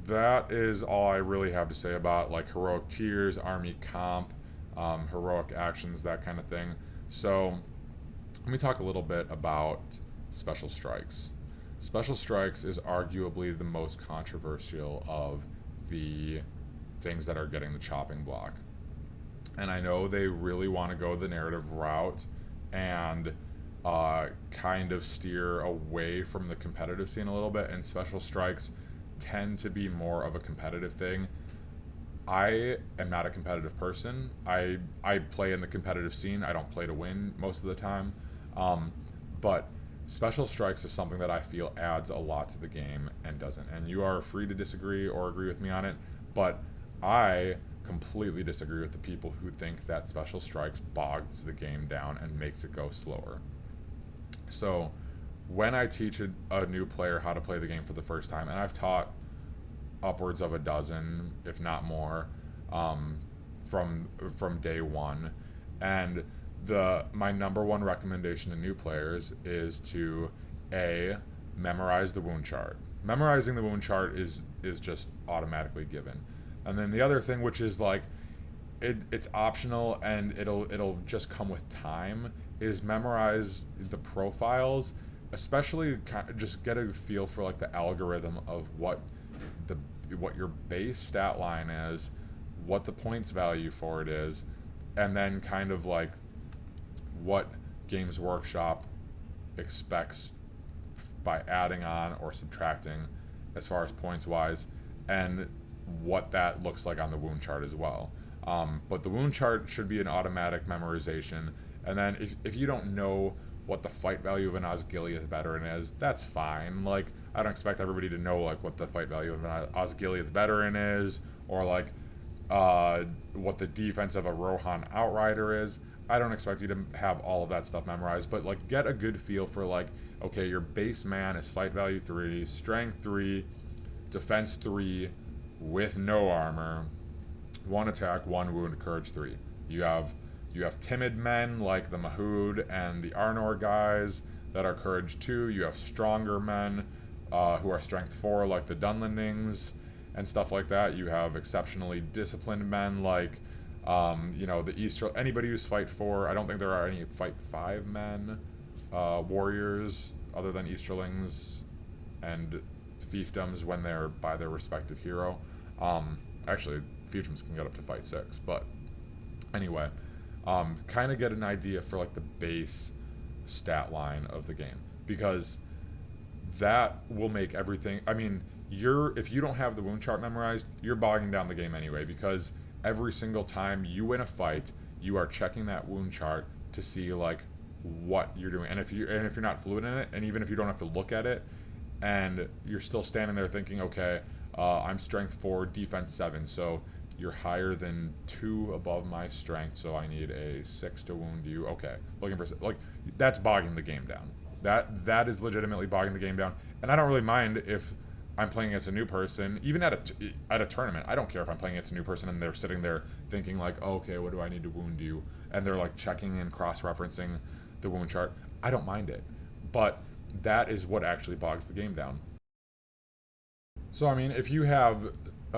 that is all I really have to say about like heroic tiers, army comp, heroic actions, that kind of thing. So let me talk a little bit about Special Strikes. Special Strikes is arguably the most controversial of the things that are getting the chopping block. And I know they really want to go the narrative route and kind of steer away from the competitive scene a little bit, and Special Strikes tend to be more of a competitive thing. I am not a competitive person. I play in the competitive scene. I don't play to win most of the time. But Special Strikes is something that I feel adds a lot to the game and doesn't. And you are free to disagree or agree with me on it, but I completely disagree with the people who think that Special Strikes bogs the game down and makes it go slower. So when I teach a new player how to play the game for the first time, and I've taught upwards of a dozen, if not more, from day one, and my number one recommendation to new players is to memorize the wound chart. Memorizing the wound chart is just automatically given. And then the other thing, which is like it's optional and it'll just come with time, is memorize the profiles, especially just get a feel for like the algorithm of what your base stat line is, what the points value for it is, and then kind of like what Games Workshop expects by adding on or subtracting as far as points wise, and what that looks like on the wound chart as well. But the wound chart should be an automatic memorization, and then if you don't know what the fight value of an Osgiliath veteran is, that's fine. Like, I don't expect everybody to know like what the fight value of an Osgiliath veteran is, or like what the defense of a Rohan Outrider is. I don't expect you to have all of that stuff memorized, but like get a good feel for like, okay, your base man is fight value 3, strength 3, defense 3, with no armor, 1 attack, 1 wound, courage 3. You have timid men like the Mahood and the Arnor guys that are courage 2. You have stronger men who are strength 4, like the Dunlendings and stuff like that. You have exceptionally disciplined men like the Easter. Anybody who's fight 4. I don't think there are any fight 5 men, warriors, other than Easterlings and fiefdoms when they're by their respective hero. Actually, fiefdoms can get up to fight 6, but anyway, kind of get an idea for like the base stat line of the game, because that will make everything. I mean, if you don't have the wound chart memorized, you're bogging down the game anyway, because every single time you win a fight, you are checking that wound chart to see like what you're doing, and if you're not fluent in it, and even if you don't have to look at it, and you're still standing there thinking, okay, I'm strength 4, defense 7, so you're higher than 2 above my strength, so I need a 6 to wound you. Okay, looking for like that's bogging the game down. That is legitimately bogging the game down, and I don't really mind if I'm playing against a new person, even at a tournament. I don't care if I'm playing against a new person and they're sitting there thinking like, oh, okay, what do I need to wound you, and they're like checking and cross-referencing the wound chart. I don't mind it, but that is what actually bogs the game down. So I mean, if you have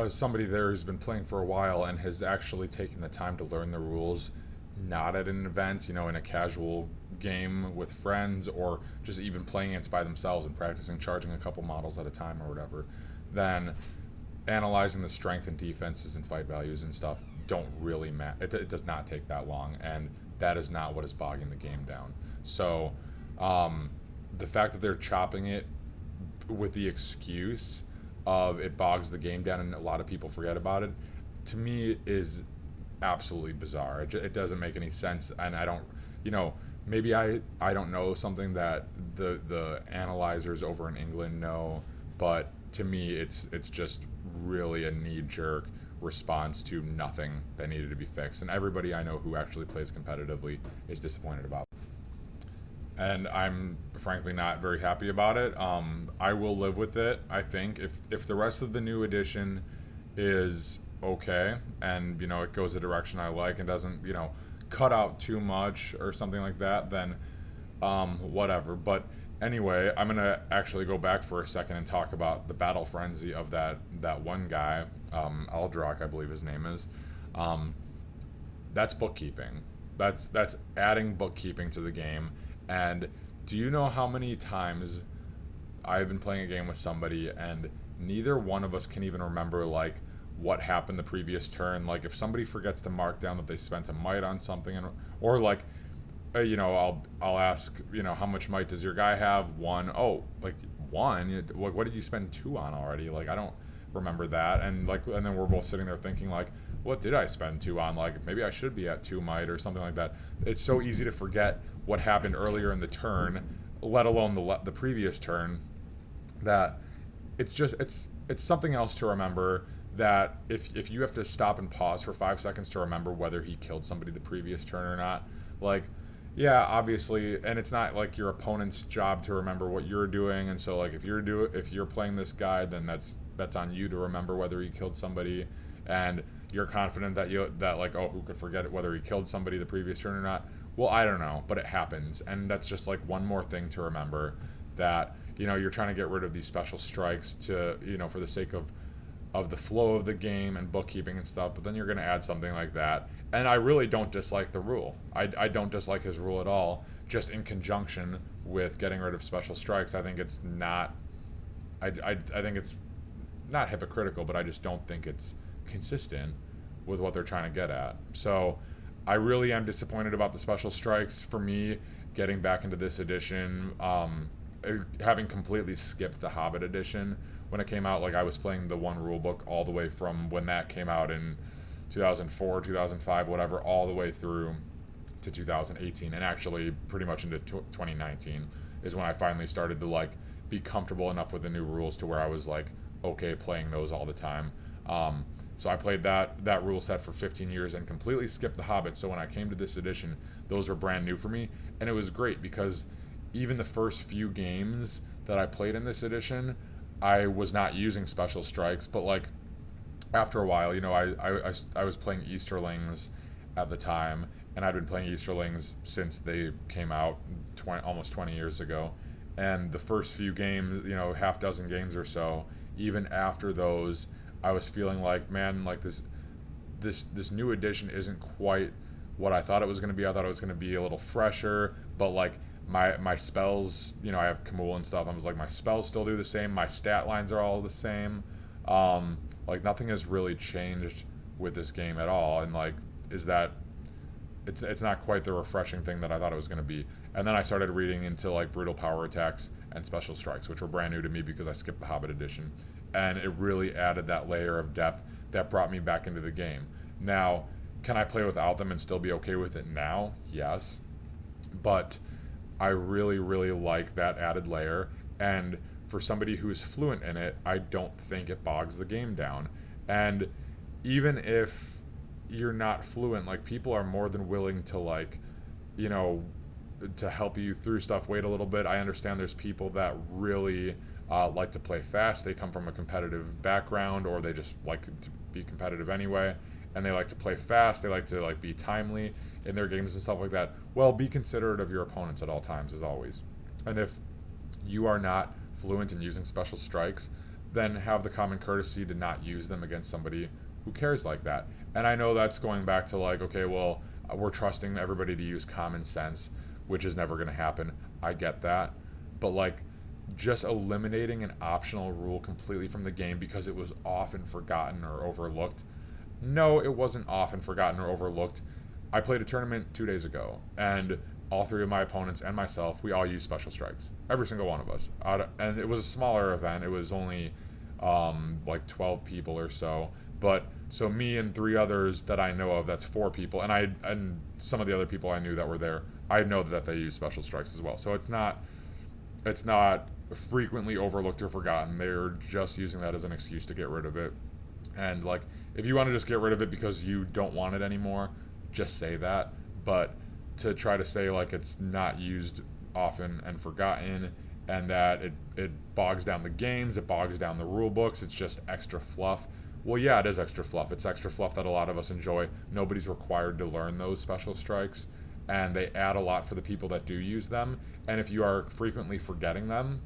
somebody there who's been playing for a while and has actually taken the time to learn the rules, not at an event, in a casual game with friends, or just even playing it by themselves and practicing charging a couple models at a time or whatever, then analyzing the strength and defenses and fight values and stuff don't really matter. It does not take that long, and that is not what is bogging the game down. So the fact that they're chopping it with the excuse of it bogs the game down and a lot of people forget about it, to me is absolutely bizarre. It doesn't make any sense, and I don't, maybe I don't know something that the analyzers over in England know, but to me it's just really a knee-jerk response to nothing that needed to be fixed, and everybody I know who actually plays competitively is disappointed about it. And I'm frankly not very happy about it. I will live with it. I think if the rest of the new edition is okay, and it goes a direction I like and doesn't cut out too much or something like that, then whatever. But anyway, I'm gonna actually go back for a second and talk about the battle frenzy of that one guy, Aldrock, I believe his name is. That's bookkeeping. That's adding bookkeeping to the game. And do you know how many times I've been playing a game with somebody and neither one of us can even remember like what happened the previous turn? Like if somebody forgets to mark down that they spent a might on something, or like I'll ask, how much might does your guy have? 1. Oh, like 1? What did you spend 2 on already? Like I don't remember that. And then we're both sitting there thinking like, what did I spend 2 on? Like maybe I should be at 2 might or something like that. It's so easy to forget what happened earlier in the turn, let alone the previous turn, that it's something else to remember, that if you have to stop and pause for 5 seconds to remember whether he killed somebody the previous turn or not, like, yeah, obviously, and it's not like your opponent's job to remember what you're doing, and so like if you're playing this guy, then that's on you to remember whether he killed somebody, and you're confident that who could forget whether he killed somebody the previous turn or not. Well, I don't know, but it happens, and that's just like one more thing to remember, that you're trying to get rid of these special strikes to for the sake of the flow of the game and bookkeeping and stuff, but then you're going to add something like that. And I really don't dislike the rule. I don't dislike his rule at all, just in conjunction with getting rid of special strikes. I think it's not I think it's not hypocritical, but I just don't think it's consistent with what they're trying to get at. So I really am disappointed about the special strikes. For me, getting back into this edition, having completely skipped the Hobbit edition when it came out, like I was playing the one rule book all the way from when that came out in 2004, 2005, whatever, all the way through to 2018, and actually pretty much into 2019 is when I finally started to like be comfortable enough with the new rules to where I was like okay playing those all the time. So I played that rule set for 15 years and completely skipped the Hobbit. So when I came to this edition, those were brand new for me, and it was great because even the first few games that I played in this edition, I was not using special strikes, but like after a while, I was playing Easterlings at the time, and I'd been playing Easterlings since they came out almost 20 years ago. And the first few games, half dozen games or so, even after those, I was feeling like, man, like this new edition isn't quite what I thought it was going to be. I thought it was going to be a little fresher, but like my spells, I have Kamul and stuff. I was like, my spells still do the same. My stat lines are all the same. Like nothing has really changed with this game at all. And like, is that it's not quite the refreshing thing that I thought it was going to be. And then I started reading into like brutal power attacks and special strikes, which were brand new to me because I skipped the Hobbit edition, and it really added that layer of depth that brought me back into the game. Now, can I play without them and still be okay with it now? Yes, but I really, really like that added layer, and for somebody who's fluent in it, I don't think it bogs the game down. And even if you're not fluent, like people are more than willing to like, to help you through stuff. Wait a little bit. I understand there's people that really like to play fast. They come from a competitive background, or they just like to be competitive anyway, and they like to play fast. They like to like be timely in their games and stuff like that. Well, be considerate of your opponents at all times, as always. And if you are not fluent in using special strikes, then have the common courtesy to not use them against somebody who cares like that. And I know that's going back to like, okay, well, we're trusting everybody to use common sense, which is never going to happen. I get that. But like, just eliminating an optional rule completely from the game because it was often forgotten or overlooked. No, it wasn't often forgotten or overlooked. I played a tournament 2 days ago, and all three of my opponents and myself, we all used special strikes. Every single one of us. And it was a smaller event. It was only like 12 people or so. But so me and three others that I know of, that's 4 people, and some of the other people I knew that were there, I know that they use special strikes as well. So it's not frequently overlooked or forgotten. They're just using that as an excuse to get rid of it. And like, if you want to just get rid of it because you don't want it anymore, just say that. But to try to say like it's not used often and forgotten, and that it bogs down the games, it bogs down the rule books, it's just extra fluff. Well, yeah, it is extra fluff. It's extra fluff that a lot of us enjoy. Nobody's required to learn those special strikes, and they add a lot for the people that do use them. And if you are frequently forgetting them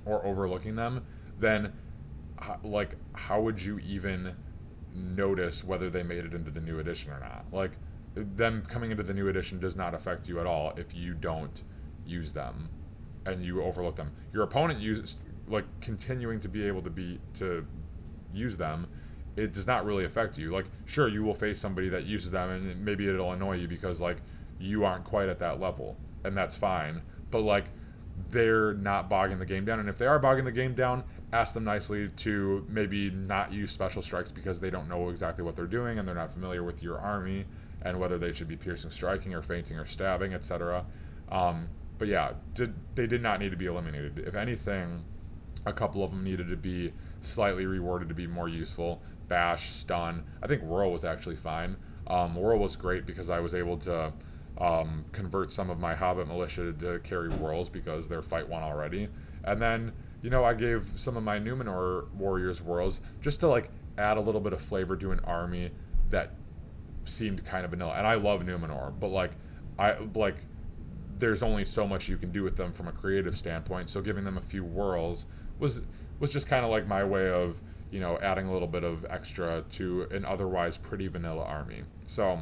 or overlooking them, then like, how would you even notice whether they made it into the new edition or not? Like, them coming into the new edition does not affect you at all if you don't use them and you overlook them. Your opponent uses, like, continuing to be able to use them, it does not really affect you. Like, sure, you will face somebody that uses them, and maybe it'll annoy you because like you aren't quite at that level, and that's fine. But like, they're not bogging the game down, and if they are bogging the game down, ask them nicely to maybe not use special strikes because they don't know exactly what they're doing and they're not familiar with your army and whether they should be piercing, striking, or feinting, or stabbing, etc. But yeah, they did not need to be eliminated. If anything, a couple of them needed to be slightly reworded to be more useful. Bash, stun. I think whirl was actually fine. Whirl was great because I was able to convert some of my Hobbit militia to carry whirls because they're fight 1 already. And then, I gave some of my Numenor warriors whirls just to like add a little bit of flavor to an army that seemed kind of vanilla. And I love Numenor, but there's only so much you can do with them from a creative standpoint. So giving them a few whirls was just kind of like my way of adding a little bit of extra to an otherwise pretty vanilla army. So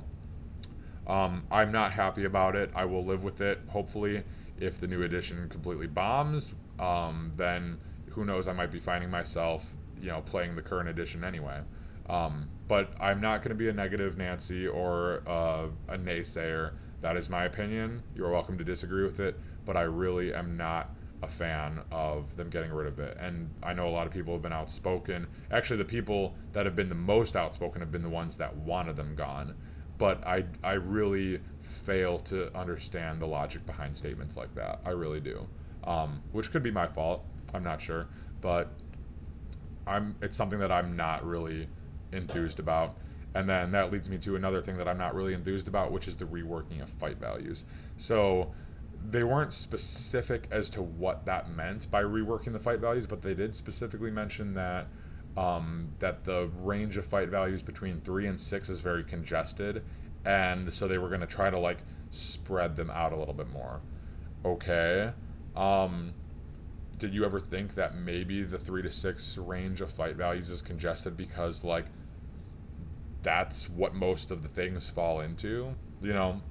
I'm not happy about it. I will live with it. Hopefully, if the new edition completely bombs, then who knows? I might be finding myself playing the current edition anyway. But I'm not going to be a negative Nancy or a naysayer. That is my opinion. You're welcome to disagree with it, but I really am not a fan of them getting rid of it. And I know a lot of people have been outspoken. Actually, the people that have been the most outspoken have been the ones that wanted them gone. But I really fail to understand the logic behind statements like that. I really do. Which could be my fault. I'm not sure. But it's something that I'm not really enthused about. And then that leads me to another thing that I'm not really enthused about, which is the reworking of fight values. So they weren't specific as to what that meant by reworking the fight values, but they did specifically mention that that the range of fight values between 3 and 6 is very congested, and so they were going to try to like spread them out a little bit more. Okay. Um, did you ever think that maybe the 3 to 6 range of fight values is congested because like that's what most of the things fall into? You know,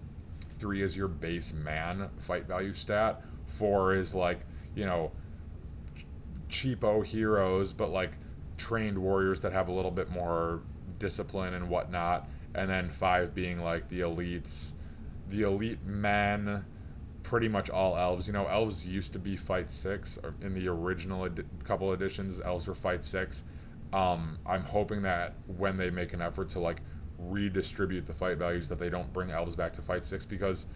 3 is your base man fight value stat. 4 is like, you know, cheapo heroes, but like trained warriors that have a little bit more discipline and whatnot. And then 5 being like the elites, the elite men, pretty much all elves. You know, elves used to be fight 6 or in the original couple editions. Elves were fight 6. I'm hoping that when they make an effort to like redistribute the fight values, that they don't bring elves back to fight 6, because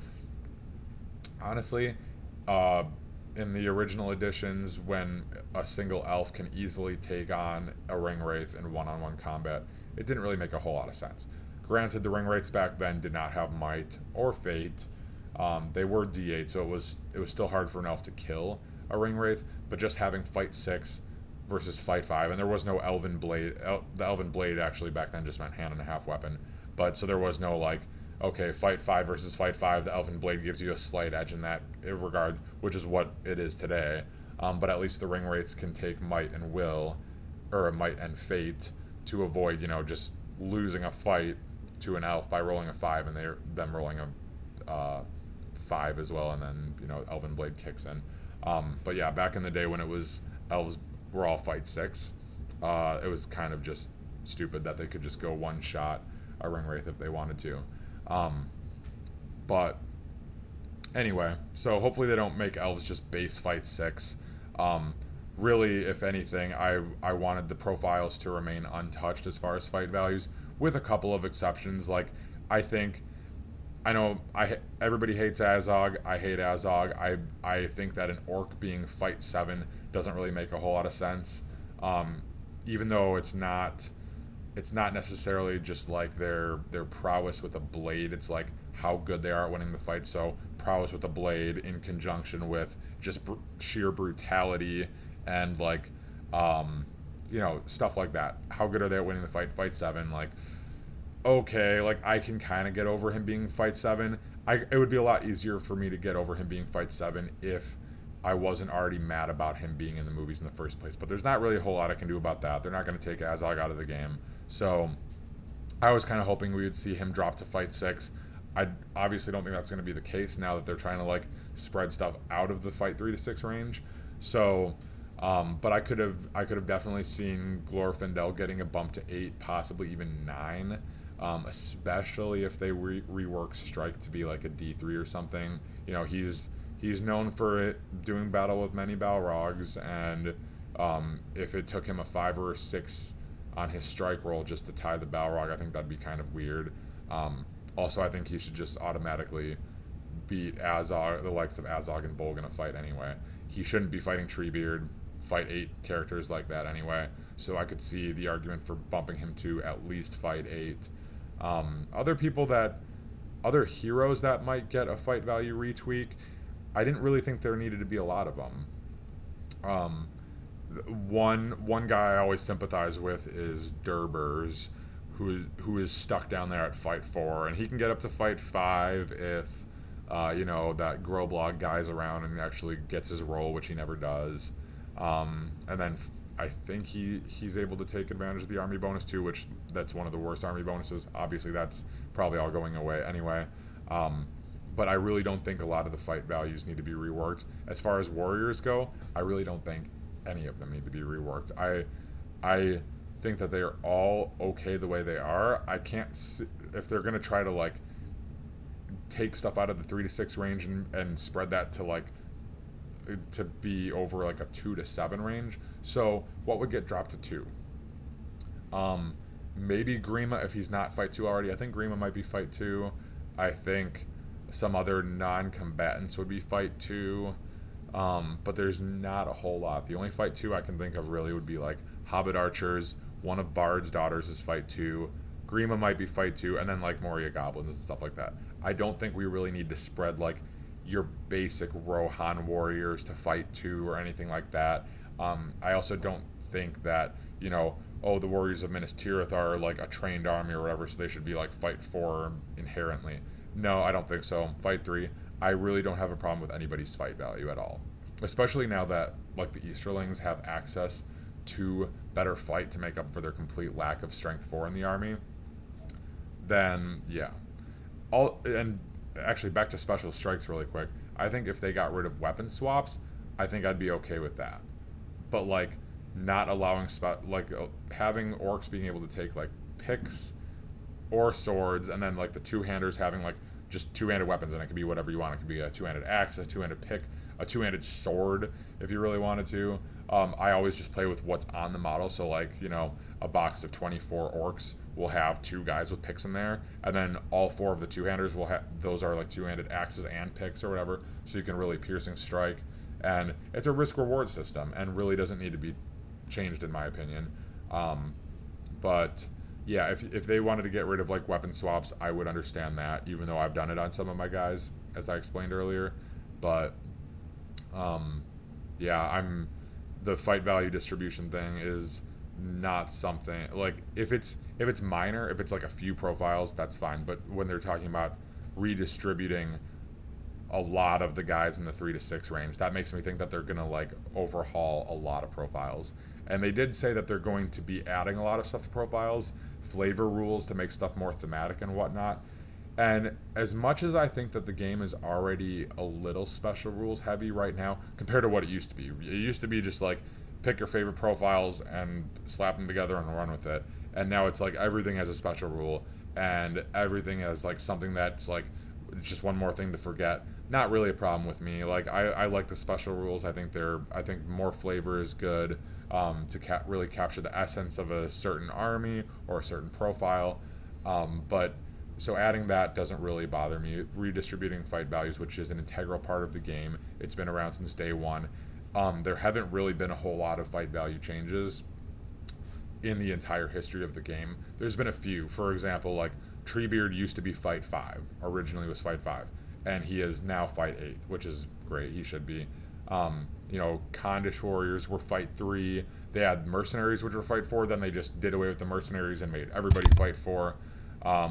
honestly, uh, in the original editions, when a single elf can easily take on a ring wraith in one-on-one combat, it didn't really make a whole lot of sense. Granted, the ring wraiths back then did not have might or fate. They were D8, so it was still hard for an elf to kill a ring wraith. But just having fight 6 versus fight 5, and there was no elven blade. The elven blade actually back then just meant hand and a half weapon. But so there was no like, okay, fight 5 versus fight 5. The elven blade gives you a slight edge in that regard, which is what it is today. But at least the ring wraiths can take might and will, or might and fate, to avoid, you know, just losing a fight to an elf by rolling a 5 and them rolling a 5 as well, and then, you know, elven blade kicks in. But yeah, back in the day when it was elves were all fight 6, it was kind of just stupid that they could just go one shot a ring wraith if they wanted to. But anyway, so hopefully they don't make elves just base fight 6. Really, if anything, I wanted the profiles to remain untouched as far as fight values, with a couple of exceptions. Like, I know everybody hates Azog. I hate Azog. I think that an orc being fight 7 doesn't really make a whole lot of sense. Even though it's not necessarily just like their prowess with a blade. It's like how good they are at winning the fight. So prowess with a blade in conjunction with just sheer brutality and like you know, stuff like that. How good are they at winning the fight? Fight 7, like, okay, like I can kind of get over him being fight 7. It would be a lot easier for me to get over him being fight 7 if I wasn't already mad about him being in the movies in the first place. But there's not really a whole lot I can do about that. They're not going to take Azog out of the game. So I was kind of hoping we would see him drop to fight 6. I obviously don't think that's going to be the case now that they're trying to like spread stuff out of the fight 3 to 6 range. So, but I could have definitely seen Glorfindel getting a bump to 8, possibly even 9. Especially if they rework Strike to be like a D3 or something. You know, he's known for doing battle with many Balrogs, and if it took him a 5 or a 6 on his strike roll just to tie the Balrog, I think that'd be kind of weird. Also, I think he should just automatically beat Azog, the likes of Azog and Bolg in a fight anyway. He shouldn't be fighting Treebeard, fight 8 characters like that anyway. So I could see the argument for bumping him to at least fight 8. Other heroes that might get a fight value retweak, I didn't really think there needed to be a lot of them. One guy I always sympathize with is Durbers, who is stuck down there at fight 4, and he can get up to fight 5 if you know, that Groblog guy's around and actually gets his roll, which he never does. And then I think he's able to take advantage of the army bonus too, which that's one of the worst army bonuses. Obviously, that's probably all going away anyway. But I really don't think a lot of the fight values need to be reworked. As far as warriors go, I really don't think any of them need to be reworked. I think that they are all okay the way they are. I can't if they're gonna try to like take stuff out of the 3 to 6 range and spread that to like to be over like a 2 to 7 range. So what would get dropped to 2? Maybe Grima if he's not fight 2 already. I think Grima might be fight 2. I think some other non-combatants would be fight 2. But there's not a whole lot. The only fight 2 I can think of really would be like Hobbit Archers. One of Bard's daughters is fight 2. Grima might be fight 2, and then like Moria Goblins and stuff like that. I don't think we really need to spread like your basic Rohan warriors to fight 2 or anything like that. I also don't think that, you know, oh, the warriors of Minas Tirith are like a trained army or whatever, so they should be like fight 4 inherently. No, I don't think so. Fight 3, I really don't have a problem with anybody's fight value at all. Especially now that like the Easterlings have access to better fight to make up for their complete lack of strength 4 in the army. Then yeah. All and actually back to special strikes really quick. I think if they got rid of weapon swaps, I think I'd be okay with that. But like not allowing having orcs being able to take like picks or swords, and then like the two-handers having like just two-handed weapons, and it could be whatever you want. It could be a two-handed axe, a two-handed pick, a two-handed sword if you really wanted to. I always just play with what's on the model. So like, you know, a box of 24 orcs will have 2 guys with picks in there, and then all 4 of the two-handers will have, those are like two-handed axes and picks or whatever, so you can really piercing strike. And it's a risk-reward system and really doesn't need to be changed in my opinion. But yeah, if they wanted to get rid of like weapon swaps, I would understand that, even though I've done it on some of my guys, as I explained earlier. But yeah, the fight value distribution thing is not something like, if it's minor, if it's like a few profiles, that's fine. But when they're talking about redistributing a lot of the guys in the 3 to 6 range, that makes me think that they're gonna like overhaul a lot of profiles. And they did say that they're going to be adding a lot of stuff to profiles, flavor rules to make stuff more thematic and whatnot. And as much as I think that the game is already a little special rules heavy right now compared to what it used to be. It used to be just like pick your favorite profiles and slap them together and run with it. And now it's like everything has a special rule, and everything has like something that's like just one more thing to forget. Not really a problem with me. Like I like the special rules. I think more flavor is good, to really capture the essence of a certain army or a certain profile. But so adding that doesn't really bother me. Redistributing fight values, which is an integral part of the game, it's been around since day one. There haven't really been a whole lot of fight value changes in the entire history of the game. There's been a few. For example, like Treebeard used to be fight 5. Originally was fight 5. And he is now fight 8, which is great. He should be. You know, Kondish warriors were fight 3. They had mercenaries, which were fight 4. Then they just did away with the mercenaries and made everybody fight 4,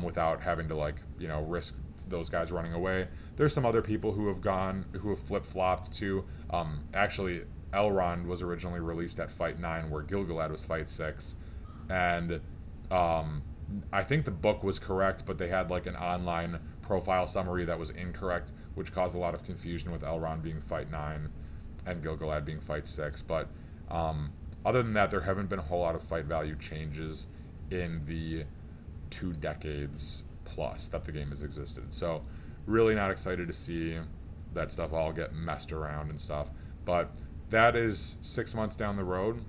without having to like, you know, risk those guys running away. There's some other people who have flip-flopped too. Actually, Elrond was originally released at fight 9, where Gilgalad was fight 6, and I think the book was correct, but they had like an online profile summary that was incorrect, which caused a lot of confusion with Elrond being fight 9 and Gilgalad being fight 6. But other than that, there haven't been a whole lot of fight value changes in the 2 decades plus that the game has existed. So really not excited to see that stuff all get messed around and stuff. But that is 6 months down the road.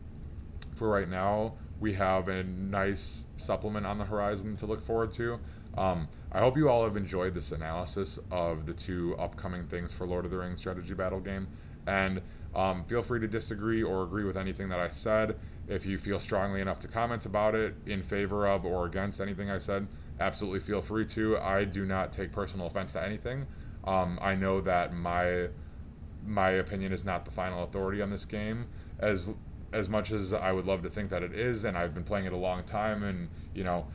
For right now, we have a nice supplement on the horizon to look forward to. I hope you all have enjoyed this analysis of the 2 upcoming things for Lord of the Rings strategy battle game. And feel free to disagree or agree with anything that I said. If you feel strongly enough to comment about it in favor of or against anything I said, absolutely feel free to. I do not take personal offense to anything. I know that my opinion is not the final authority on this game, as much as I would love to think that it is, and I've been playing it a long time, and you know,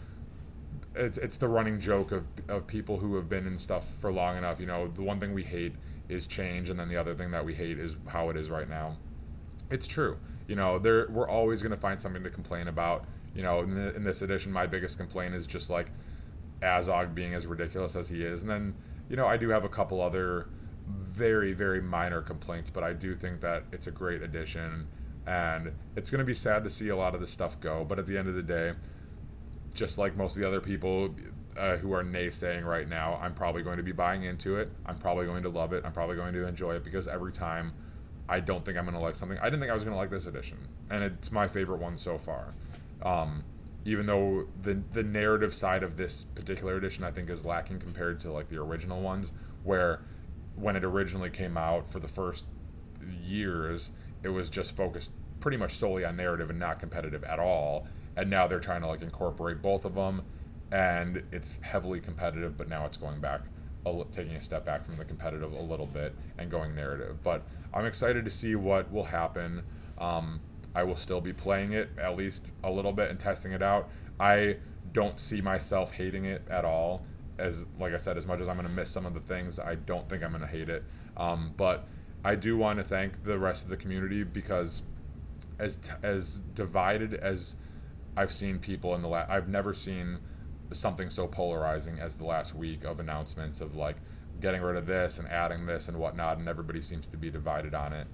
it's the running joke of people who have been in stuff for long enough. You know, the one thing we hate is change, and then the other thing that we hate is how it is right now. It's true. You know, we're always going to find something to complain about. You know, in this edition, my biggest complaint is just like Azog being as ridiculous as he is, and then, you know, I do have a couple other very, very minor complaints, but I do think that it's a great addition, and it's going to be sad to see a lot of this stuff go. But at the end of the day, just like most of the other people who are naysaying right now, I'm probably going to be buying into it. I'm probably going to love it. I'm probably going to enjoy it, because every time I don't think I'm going to like something. I didn't think I was going to like this edition, and it's my favorite one so far. Even though the narrative side of this particular edition, I think, is lacking compared to like the original ones, where when it originally came out, for the first years, it was just focused pretty much solely on narrative and not competitive at all. And now they're trying to like incorporate both of them, and it's heavily competitive, but now it's going back, taking a step back from the competitive a little bit and going narrative. But I'm excited to see what will happen. I will still be playing it at least a little bit and testing it out. I don't see myself hating it at all. As like I said, as much as I'm going to miss some of the things, I don't think I'm going to hate it. But I do want to thank the rest of the community, because as divided as I've seen people in the I've never seen something so polarizing as the last week of announcements of like getting rid of this and adding this and whatnot, and everybody seems to be divided on it.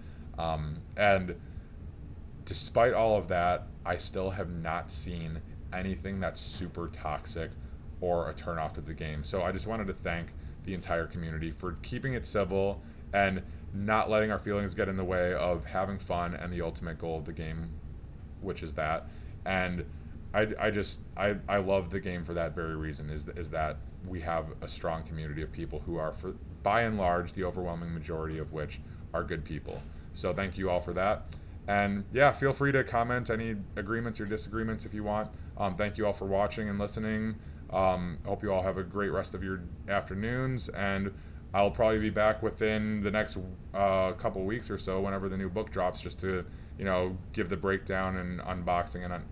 And despite all of that, I still have not seen anything that's super toxic or a turnoff to the game. So I just wanted to thank the entire community for keeping it civil and not letting our feelings get in the way of having fun and the ultimate goal of the game, which is that. And I love the game for that very reason, is that we have a strong community of people who are, for by and large, the overwhelming majority of which are good people. So thank you all for that. And yeah, feel free to comment any agreements or disagreements if you want. Thank you all for watching and listening. Hope you all have a great rest of your afternoons, and I'll probably be back within the next couple weeks or so, whenever the new book drops, just to give the breakdown and unboxing and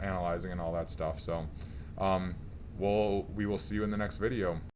analyzing and all that stuff. So we will see you in the next video.